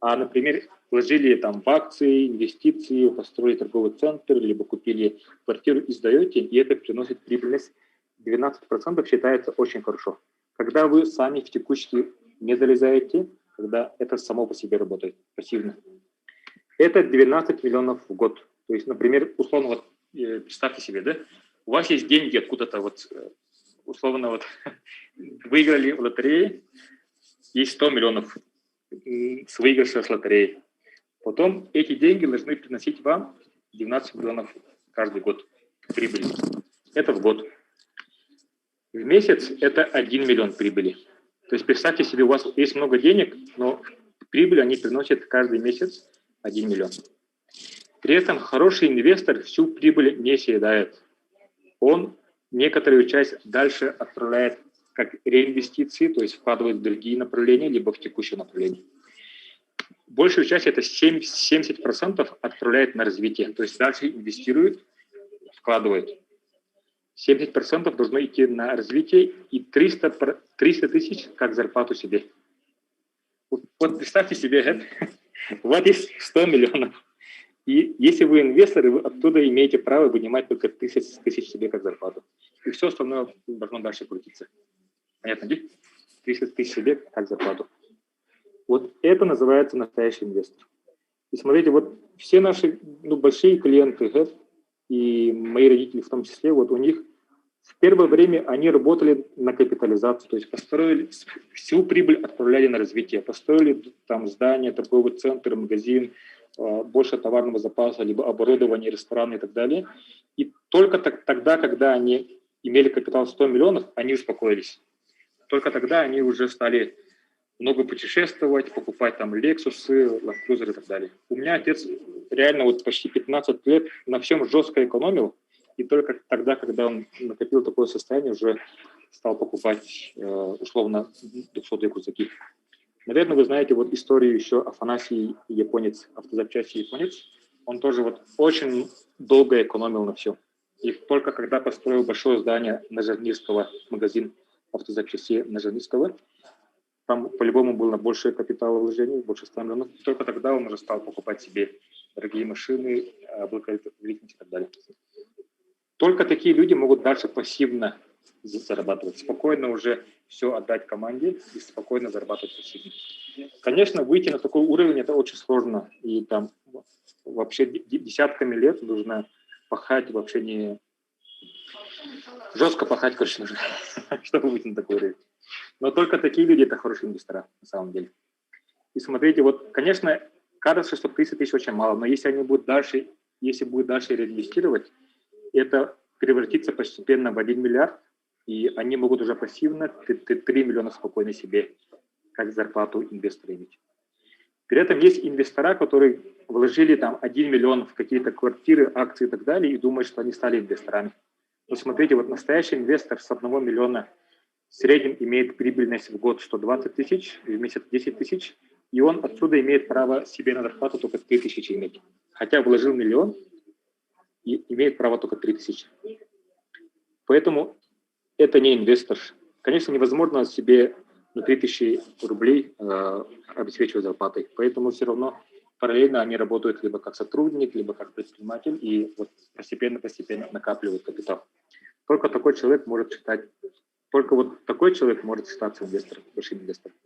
А, например, вложили там в акции, инвестиции, построили торговый центр, либо купили квартиру и сдаете, и это приносит прибыльность 12%, считается очень хорошо. Когда вы сами в текущие не залезаете, когда это само по себе работает пассивно. Это 12 миллионов в год. То есть, например, условно, вот, представьте себе, да, у вас есть деньги откуда-то, вот, условно, вот, выиграли в лотерее, есть 100 миллионов с выигрыша с лотереи. Потом эти деньги должны приносить вам 12 миллионов каждый год прибыли. Это в год. В месяц это 1 миллион прибыли. То есть представьте себе, у вас есть много денег, но прибыль они приносят каждый месяц 1 миллион. При этом хороший инвестор всю прибыль не съедает. Он некоторую часть дальше отправляет как реинвестиции, то есть вкладывает в другие направления, либо в текущее направление. Большую часть, это 70% отправляет на развитие, то есть дальше инвестирует, вкладывает. 70% должно идти на развитие и 300 тысяч как зарплату себе. Вот представьте себе, вот есть 100 миллионов. И если вы инвесторы, вы оттуда имеете право вынимать только 1000 тысяч себе как зарплату. И все остальное должно дальше крутиться. Понятно, да? 300 тысяч себе как зарплату. Вот это называется настоящий инвестор. И смотрите, вот все наши большие клиенты, и мои родители в том числе, вот у них в первое время они работали на капитализацию, то есть построили, всю прибыль отправляли на развитие, построили там здание, торговый центр, магазин, больше товарного запаса, либо оборудование, рестораны и так далее. И только тогда, когда они имели капитал 100 миллионов, они успокоились. Только тогда они уже стали много путешествовать, покупать там Лексусы, Land Cruiser и так далее. У меня отец реально вот почти 15 лет на всем жестко экономил, и только тогда, когда он накопил такое состояние, уже стал покупать условно 200-е крузаки. Наверное, вы знаете вот историю еще Афанасий японец, автозапчасти японец. Он тоже вот очень долго экономил на все. И только когда построил большое здание Нажернирского, магазин автозапчастей Нажернирского, там по-любому было больше капиталовложений, больше 100 миллионов. И только тогда он уже стал покупать себе дорогие машины, благотворительность и так далее. Только такие люди могут дальше пассивно зарабатывать. Спокойно уже все отдать команде и спокойно зарабатывать пассивно. Конечно, выйти на такой уровень – это очень сложно. И там вообще десятками лет нужно пахать, вообще не… Жестко пахать, короче, нужно, чтобы выйти на такой уровень. Но только такие люди – это хорошие инвестора на самом деле. И смотрите, вот, конечно, кажется, что 30 тысяч очень мало, но если они будут дальше, если будут дальше реинвестировать, это превратится постепенно в 1 миллиард, и они могут уже пассивно 3 миллиона спокойно себе как зарплату инвестора иметь. При этом есть инвестора, которые вложили там 1 миллион в какие-то квартиры, акции и так далее, и думают, что они стали инвесторами. Но смотрите, вот настоящий инвестор с 1 миллиона в среднем имеет прибыльность в год 120 тысяч, в месяц 10 тысяч, и он отсюда имеет право себе на зарплату только 3 тысячи иметь. Хотя вложил миллион и имеет право только 3 тысячи. Поэтому это не инвестор. Конечно, невозможно себе на 3000 рублей обеспечивать зарплатой. Поэтому все равно параллельно они работают либо как сотрудник, либо как предприниматель, и вот постепенно накапливают капитал. Только такой человек может считаться инвестором, большим инвестором.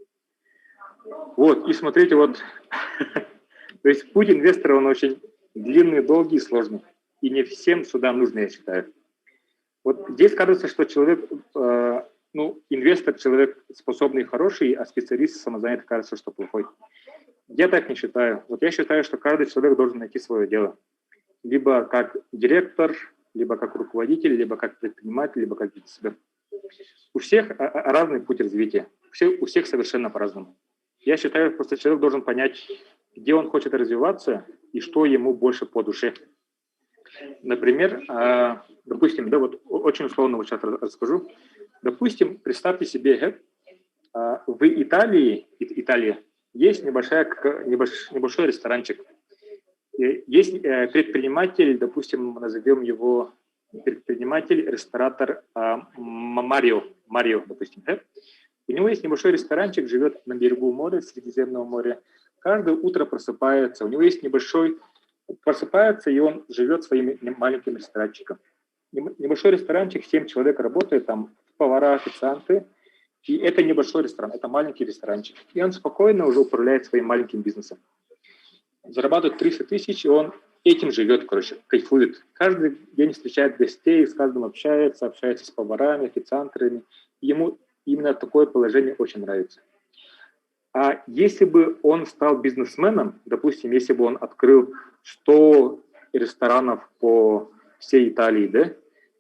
Вот, и смотрите, вот, то есть путь инвестора, он очень длинный, долгий и сложный. И не всем сюда нужно, я считаю. Вот здесь кажется, что человек, инвестор, человек способный и хороший, а специалист самозанятый кажется, что плохой. Я так не считаю. Вот я считаю, что каждый человек должен найти свое дело. Либо как директор, либо как руководитель, либо как предприниматель, либо как бизнесмен. У всех разный путь развития. У всех совершенно по-разному. Я считаю, просто человек должен понять, где он хочет развиваться и что ему больше по душе. Например, допустим, да, вот очень условно вот сейчас расскажу. Допустим, представьте себе, в Италии есть небольшой ресторанчик. Есть предприниматель, допустим, назовем его предприниматель-ресторатор Марио, допустим. Да? У него есть небольшой ресторанчик, живет на берегу моря, Средиземного моря. Каждое утро просыпается, у него есть просыпается, и он живет своим маленьким ресторанчиком. Небольшой ресторанчик, 7 человек работает, там повара, официанты. И это небольшой ресторан, это маленький ресторанчик. И он спокойно уже управляет своим маленьким бизнесом. Зарабатывает 300 тысяч, и он этим живет, кайфует. Каждый день встречает гостей, с каждым общается с поварами, официантами. Ему именно такое положение очень нравится. А если бы он стал бизнесменом, допустим, если бы он открыл 100 ресторанов по всей Италии, да,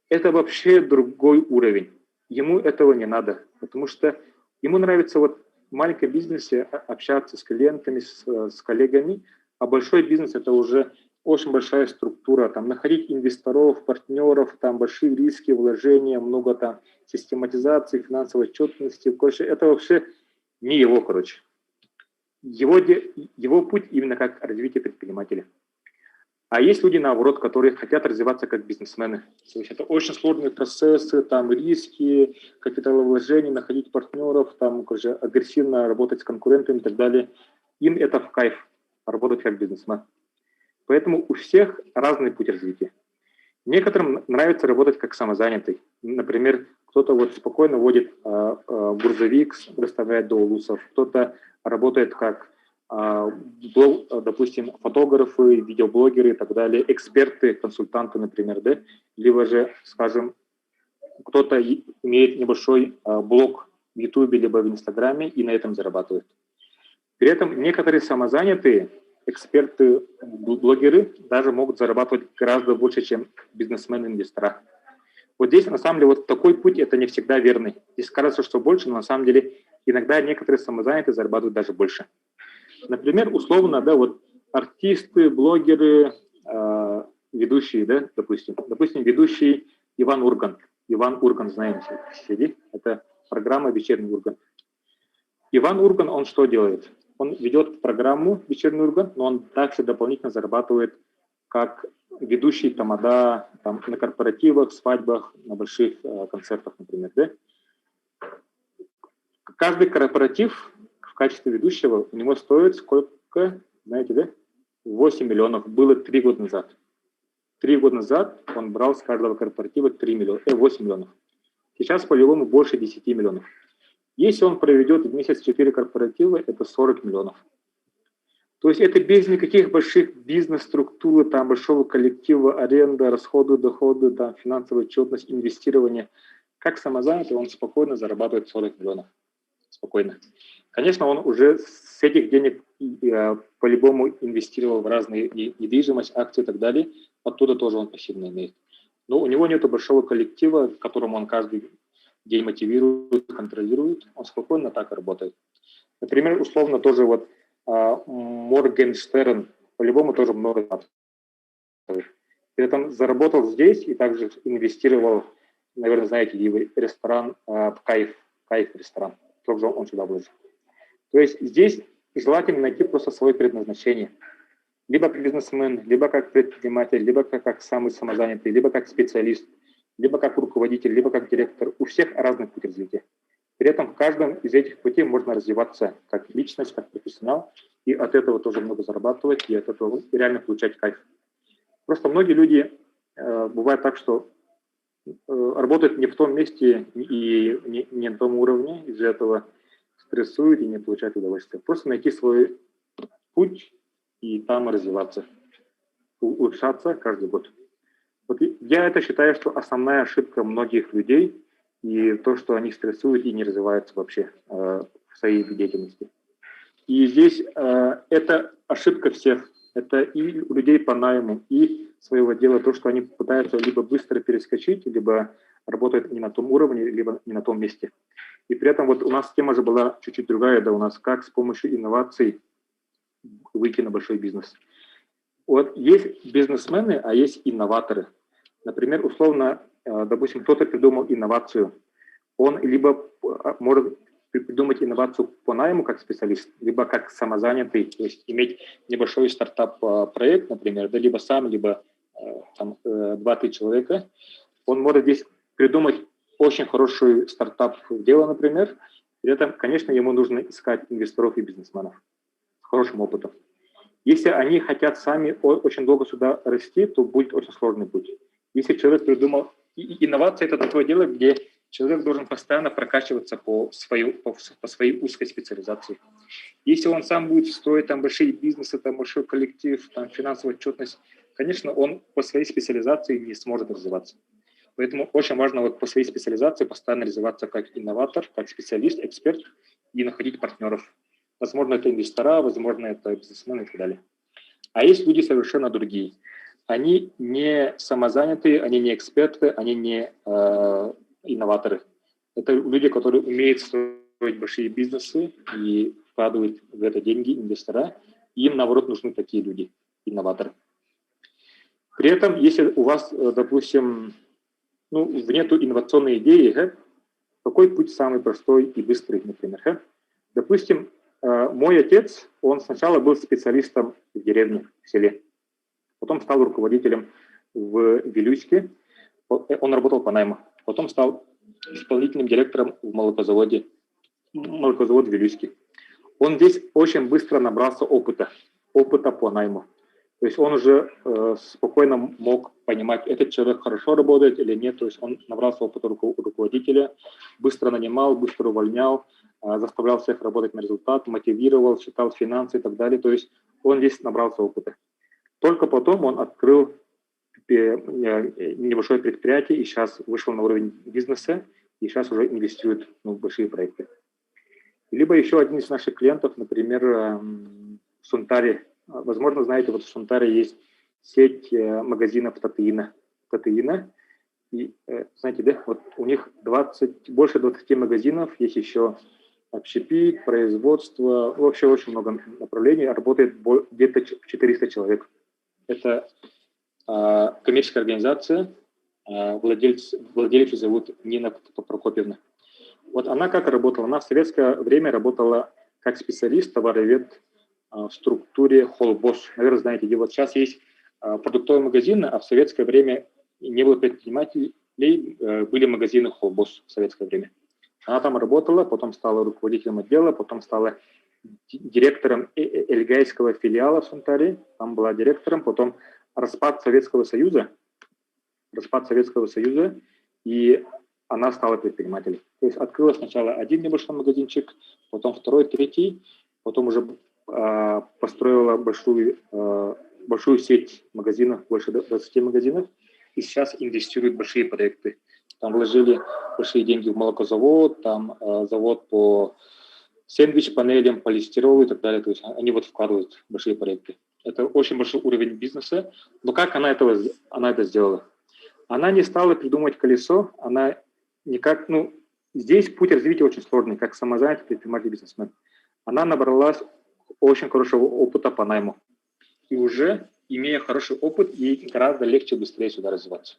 это вообще другой уровень. Ему этого не надо, потому что ему нравится вот в маленьком бизнесе общаться с клиентами, с коллегами, а большой бизнес – это уже очень большая структура, там находить инвесторов, партнеров, там большие риски, вложения, много там систематизации, финансовой отчетности. Это вообще не его, Его путь именно как развитие предпринимателя. А есть люди, наоборот, которые хотят развиваться как бизнесмены. То есть это очень сложные процессы, там риски, капиталовложения, находить партнеров, там, агрессивно работать с конкурентами и так далее. Им это в кайф, работать как бизнесмен. Поэтому у всех разный путь развития. Некоторым нравится работать как самозанятый. Например, кто-то вот спокойно водит грузовик, доставляет до улусов, кто-то работает как, допустим, фотографы, видеоблогеры и так далее, эксперты, консультанты, например, да? Либо же, скажем, кто-то имеет небольшой блог в YouTube либо в Инстаграме и на этом зарабатывает. При этом некоторые самозанятые эксперты, блогеры даже могут зарабатывать гораздо больше, чем бизнесмены-инвестора. Вот здесь, на самом деле, вот такой путь – это не всегда верный. Здесь кажется, что больше, но на самом деле иногда некоторые самозанятые зарабатывают даже больше. Например, условно, да, вот артисты, блогеры, ведущие, да, допустим, ведущий Иван Ургант. Иван Ургант, знаем все, это программа «Вечерний Ургант». Иван Ургант, он что делает? Он ведет программу «Вечерний Ургант», но он также дополнительно зарабатывает как ведущий тамада там, на корпоративах, свадьбах, на больших концертах, например. Да? Каждый корпоратив в качестве ведущего у него стоит сколько, знаете, да? 8 миллионов. Было 3 года назад. 3 года назад он брал с каждого корпоратива 8 миллионов. Сейчас по-любому больше 10 миллионов. Если он проведет в месяц 4 корпоратива, это 40 миллионов. То есть это без никаких больших бизнес-структур, там, большого коллектива, аренда, расходы, доходы, там, финансовая отчетность, инвестирование. как самозанятый он спокойно зарабатывает 40 миллионов. Спокойно. Конечно, он уже с этих денег по-любому инвестировал в разные недвижимость, акции и так далее. Оттуда тоже он пассивно имеет. Но у него нет большого коллектива, которому он каждый день мотивирует, контролирует. Он спокойно так и работает. Например, условно тоже вот Моргенштерн по-любому тоже много при этом заработал здесь и также инвестировал, наверное, знаете, ресторан Кайф ресторан. Тоже он сюда вложил. То есть здесь желательно найти просто свое предназначение. Либо как бизнесмен, либо как предприниматель, либо как самый самозанятый, либо как специалист, либо как руководитель, либо как директор. У всех разный путь развития. При этом в каждом из этих путей можно развиваться как личность, как профессионал, и от этого тоже много зарабатывать, и от этого реально получать кайф. Просто многие люди, бывает так, что работают не в том месте и не на том уровне, из-за этого стрессуют и не получают удовольствия. Просто найти свой путь и там развиваться, улучшаться каждый год. Вот я это считаю, что основная ошибка многих людей и то, что они стрессуют и не развиваются вообще в своей деятельности. И здесь это ошибка всех. Это и у людей по найму, и своего дела, то, что они пытаются либо быстро перескочить, либо работают не на том уровне, либо не на том месте. И при этом вот у нас тема же была чуть-чуть другая, да, у нас как с помощью инноваций выйти на большой бизнес. Вот есть бизнесмены, а есть инноваторы. Например, условно, допустим, кто-то придумал инновацию. Он либо может придумать инновацию по найму как специалист, либо как самозанятый, то есть иметь небольшой стартап-проект, например, да, либо сам, либо там 2-3 человека. Он может здесь придумать очень хороший стартап-дело, например. При этом, конечно, ему нужно искать инвесторов и бизнесменов с хорошим опытом. Если они хотят сами очень долго сюда расти, то будет очень сложный путь. Если человек придумал... Инновация – это такое дело, где человек должен постоянно прокачиваться по своей узкой специализации. Если он сам будет строить там большие бизнесы, там большой коллектив, там финансовую отчетность, конечно, он по своей специализации не сможет развиваться. Поэтому очень важно вот по своей специализации постоянно развиваться как инноватор, как специалист, эксперт и находить партнеров. Возможно, это инвестора, возможно, это бизнесмены и так далее. А есть люди совершенно другие. Они не самозанятые, они не эксперты, они не инноваторы. Это люди, которые умеют строить большие бизнесы и вкладывать в это деньги, инвестора. Им, наоборот, нужны такие люди, инноваторы. При этом, если у вас, допустим, нету инновационной идеи, какой путь самый простой и быстрый, например? Допустим, мой отец, он сначала был специалистом в деревне, в селе. Потом стал руководителем в Вилюйске. Он работал по найму. Потом стал исполнительным директором в молокозавод в Вилюйске. Он здесь очень быстро набрался опыта по найму. То есть он уже спокойно мог понимать, этот человек хорошо работает или нет. То есть он набрался опыта руководителя, быстро нанимал, быстро увольнял, заставлял всех работать на результат, мотивировал, считал финансы и так далее. То есть он здесь набрался опыта. Только потом он открыл небольшое предприятие и сейчас вышел на уровень бизнеса и сейчас уже инвестирует в большие проекты. Либо еще один из наших клиентов, например, в Сунтаре. Возможно, знаете, вот в Сунтаре есть сеть магазинов Татеина. И знаете, да, вот у них больше 20 магазинов, есть еще общепит, производство, вообще очень много направлений, работает где-то 400 человек. Это коммерческая организация, владельцу зовут Нина Прокопьевна. Вот она как работала? Она в советское время работала как специалист, товаровед в структуре Холбос. Наверное, знаете, где вот сейчас есть продуктовые магазины, а в советское время не было предпринимателей, были магазины Холбос в советское время. Она там работала, потом стала руководителем отдела, потом стала директором Эльгайского филиала в Сунтаре, там была директором, потом распад Советского Союза, и она стала предпринимателем. То есть открыла сначала один небольшой магазинчик, потом второй, третий, потом уже построила большую сеть магазинов, больше 20 магазинов, и сейчас инвестирует в большие проекты. там вложили большие деньги в молокозавод, там завод по сэндвич-панелям, полистиролу и так далее. То есть они вот вкладывают в большие проекты. Это очень большой уровень бизнеса. Но как она это сделала? Она не стала придумывать колесо, она никак, здесь путь развития очень сложный, как самозанятый предприниматель, бизнесмен. Она набралась очень хорошего опыта по найму. И уже, имея хороший опыт, ей гораздо легче, быстрее сюда развиваться.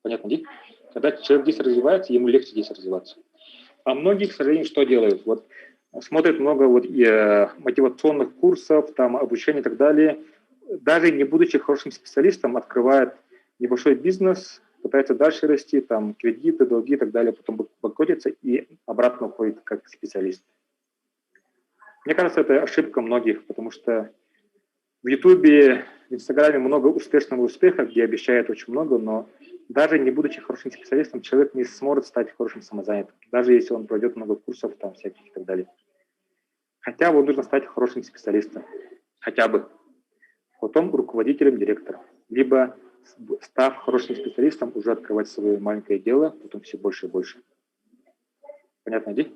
Понятно, Ди? Когда человек здесь развивается, ему легче здесь развиваться. А многие, к сожалению, что делают? Вот смотрят много мотивационных курсов, там, обучения и так далее. Даже не будучи хорошим специалистом, открывают небольшой бизнес, пытается дальше расти, там, кредиты, долги и так далее, потом банкротится и обратно уходит как специалист. Мне кажется, это ошибка многих, потому что в Ютубе, в Инстаграме много успешного успеха, где обещают очень много, но даже не будучи хорошим специалистом, человек не сможет стать хорошим самозанятым, даже если он пройдет много курсов там всяких и так далее. Хотя бы нужно стать хорошим специалистом, хотя бы. Потом руководителем, директором. Либо, став хорошим специалистом, уже открывать свое маленькое дело, потом все больше и больше. Понятно, Ди?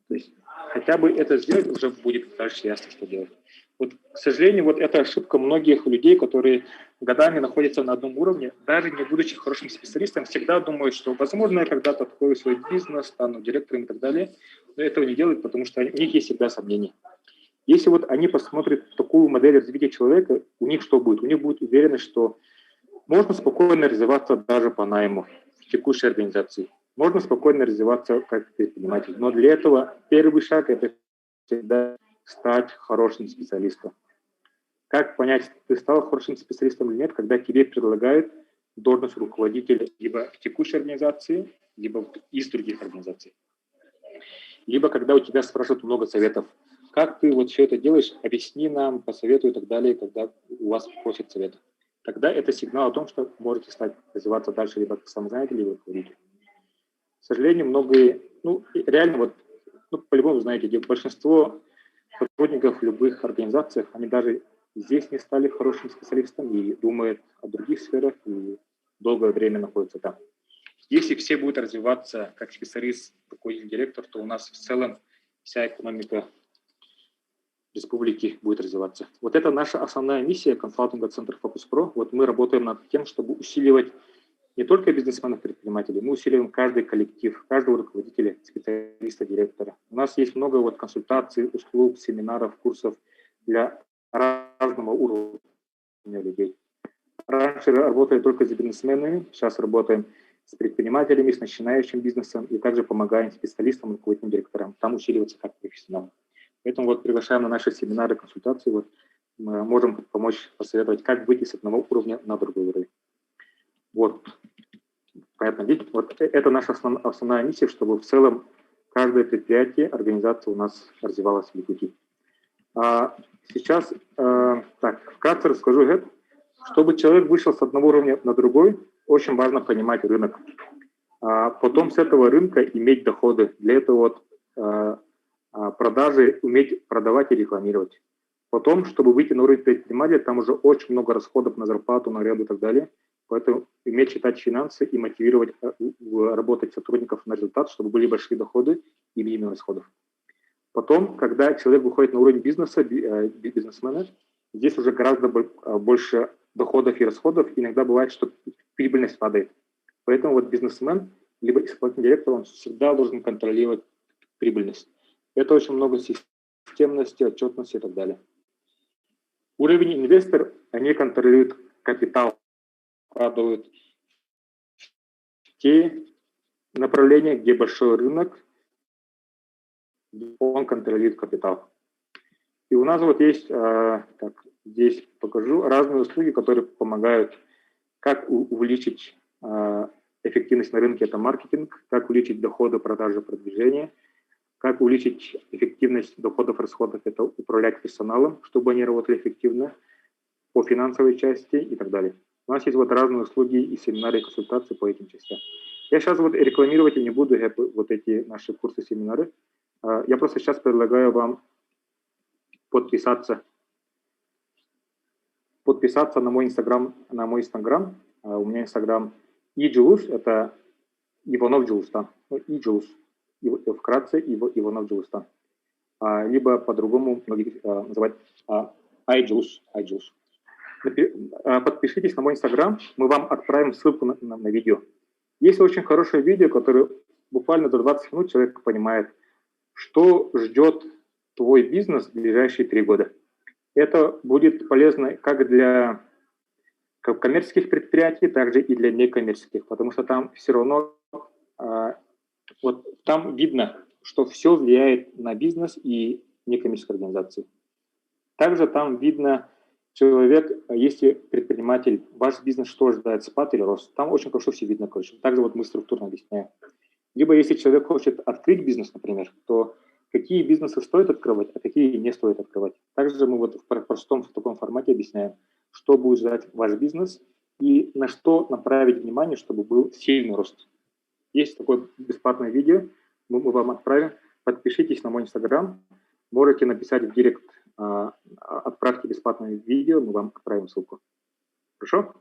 То есть хотя бы это сделать, уже будет дальше ясно, что делать. Вот, к сожалению, вот это ошибка многих людей, которые годами находятся на одном уровне, даже не будучи хорошим специалистом, всегда думают, что, возможно, я когда-то открою свой бизнес, стану директором и так далее, но этого не делают, потому что у них есть всегда сомнения. Если вот они посмотрят такую модель развития человека, у них что будет? У них будет уверенность, что можно спокойно развиваться даже по найму в текущей организации. Можно спокойно развиваться как предприниматель. Но для этого первый шаг – это всегда стать хорошим специалистом. Как понять, ты стал хорошим специалистом или нет, когда тебе предлагают должность руководителя либо в текущей организации, либо из других организаций. Либо когда у тебя спрашивают много советов. Как ты вот все это делаешь, объясни нам, посоветуй и так далее, когда у вас просят совета. Тогда это сигнал о том, что можете развиваться дальше либо как самозанятый, либо руководитель. К сожалению, многие, реально, по-любому знаете, большинство сотрудников в любых организациях, они даже здесь не стали хорошим специалистом и думают о других сферах и долгое время находятся там. Если все будут развиваться как специалист, руководитель, директор, то у нас в целом вся экономика республики будет развиваться. Вот это наша основная миссия консалтинга Центра Focus Pro. Вот мы работаем над тем, чтобы усиливать не только бизнесменов-предпринимателей, мы усиливаем каждый коллектив, каждого руководителя, специалиста, директора. У нас есть много консультаций, услуг, семинаров, курсов для разного уровня людей. Раньше работали только с бизнесменами, сейчас работаем с предпринимателями, с начинающим бизнесом и также помогаем специалистам, руководителям, директорам там усиливаться как профессионал. Поэтому приглашаем на наши семинары, консультации. Мы можем помочь, посоветовать, как выйти с одного уровня на другой уровень. Понятно, видите? Это наша основная миссия, чтобы в целом каждое предприятие, организация у нас развивалась в пути. Сейчас, вкратце расскажу, чтобы человек вышел с одного уровня на другой, очень важно понимать рынок. Потом с этого рынка иметь доходы. Для этого продажи уметь продавать и рекламировать. Потом, чтобы выйти на уровень предпринимателя, там уже очень много расходов на зарплату, на аренду и так далее. Поэтому уметь читать финансы и мотивировать работать сотрудников на результат, чтобы были большие доходы и минимум расходов. Потом, когда человек выходит на уровень бизнеса, бизнесмена, здесь уже гораздо больше доходов и расходов. Иногда бывает, что прибыльность падает. Поэтому бизнесмен, либо исполнительный директор, он всегда должен контролировать прибыльность. Это очень много системности, отчетности и так далее. Уровень инвестор, они контролируют капитал, вкладывают в те направления, где большой рынок, он контролирует капитал. И у нас есть, здесь покажу, разные услуги, которые помогают, как увеличить эффективность на рынке, это маркетинг, как увеличить доходы, продажи, продвижение, как увеличить эффективность доходов, расходов, это управлять персоналом, чтобы они работали эффективно, по финансовой части и так далее. У нас есть разные услуги и семинары, и консультации по этим частям. Я сейчас рекламировать не буду эти наши курсы, семинары. Я просто сейчас предлагаю вам подписаться на мой Инстаграм. У меня Инстаграм eJulius, это Иванов Джилустан, ну, и Джилус, вкратце Иванов Джилустан. Либо по-другому многие называют iJules. Подпишитесь на мой инстаграм, мы вам отправим ссылку на видео. Есть очень хорошее видео, которое буквально до 20 минут человек понимает, что ждет твой бизнес в ближайшие 3 года. Это будет полезно как для коммерческих предприятий, так же и для некоммерческих, потому что там все равно вот там видно, что все влияет на бизнес и некоммерческие организации. Также там видно человек, если предприниматель, ваш бизнес что ожидает, спад или рост, там очень хорошо все видно, короче. Также вот мы структурно объясняем. Либо если человек хочет открыть бизнес, например, то какие бизнесы стоит открывать, а какие не стоит открывать. Также мы вот в простом в таком формате объясняем, что будет ждать ваш бизнес и на что направить внимание, чтобы был сильный рост. Есть такое бесплатное видео, мы вам отправим. Подпишитесь на мой инстаграм, можете написать в директ, отправьте бесплатное видео, мы вам отправим ссылку. Хорошо?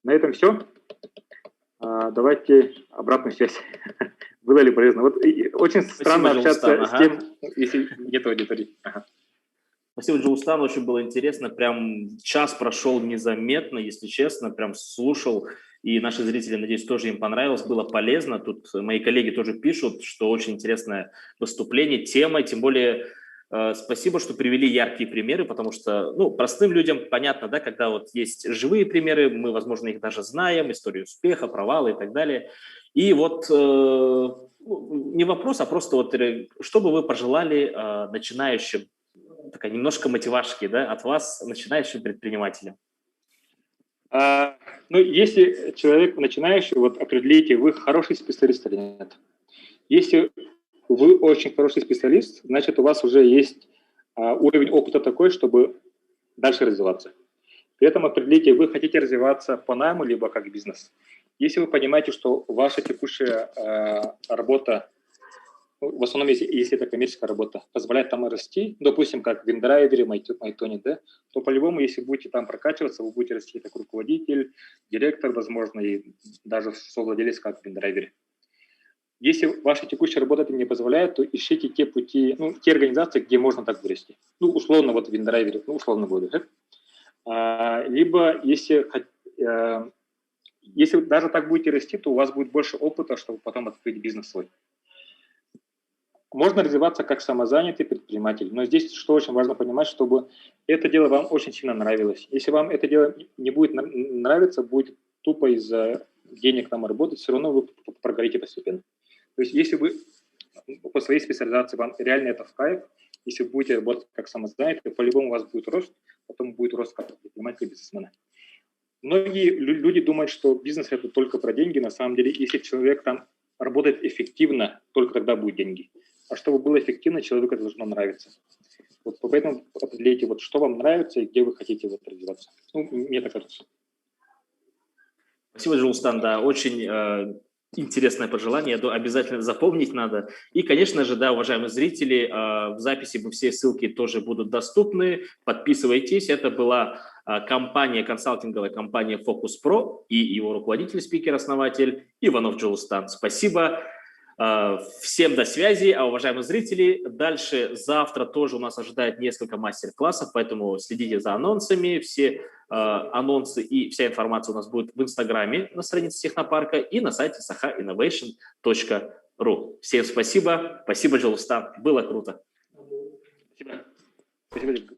На этом все. Давайте обратную связь. Было ли полезно? Вот очень странно общаться с тем, если нет аудитории. Спасибо, Джилустан, очень было интересно. Прям час прошел незаметно, если честно. Прям слушал. И наши зрители, надеюсь, тоже им понравилось, было полезно. Тут мои коллеги тоже пишут, что очень интересное выступление, тема. Тем более спасибо, что привели яркие примеры, потому что простым людям понятно, да, когда вот есть живые примеры, мы, возможно, их даже знаем, историю успеха, провала и так далее. И вот не вопрос, а просто вот что бы вы пожелали начинающим, такая немножко мотивашки, да, от вас, начинающим предпринимателям? Если человек начинающий, вот определите, вы хороший специалист или нет. Если вы очень хороший специалист, значит, у вас уже есть уровень опыта такой, чтобы дальше развиваться. При этом определите, вы хотите развиваться по найму, либо как бизнес. Если вы понимаете, что ваша текущая работа, в основном, если это коммерческая работа, позволяет там расти, допустим, как в Виндрайвере, Майтоне, да, то по-любому, если будете там прокачиваться, вы будете расти как руководитель, директор, возможно, и даже совладелец, как в Виндрайвере. Если ваша текущая работа это не позволяет, то ищите те пути, те организации, где можно так вырасти. Условно, вот в Виндрайвере, условно говорю. Да? Либо, если даже так будете расти, то у вас будет больше опыта, чтобы потом открыть бизнес свой. Можно развиваться как самозанятый предприниматель, но здесь что очень важно понимать, чтобы это дело вам очень сильно нравилось. Если вам это дело не будет нравиться, будет тупо из-за денег там работать, все равно вы прогорите постепенно. То есть если вы по своей специализации, вам реально это в кайф, если вы будете работать как самозанятый, по-любому у вас будет рост, потом будет рост как предпринимателя и бизнесмена. Многие люди думают, что бизнес – это только про деньги. На самом деле, если человек там работает эффективно, только тогда будут деньги. А чтобы было эффективно, человеку это должно нравиться. Вот поэтому определите, вот, что вам нравится и где вы хотите вот развиваться. Мне так кажется. Спасибо, Джилустан, да, очень интересное пожелание, обязательно запомнить надо. И, конечно же, да, уважаемые зрители, в записи все ссылки тоже будут доступны. Подписывайтесь. Это была консалтинговая компания Focus Pro и его руководитель, спикер-основатель Иванов Джилустан. Спасибо. Всем до связи, а уважаемые зрители, дальше завтра тоже у нас ожидает несколько мастер-классов, поэтому следите за анонсами, все анонсы и вся информация у нас будет в Инстаграме на странице Технопарка и на сайте sahainnovation.ru. Всем спасибо, Джилустан, было круто. Спасибо.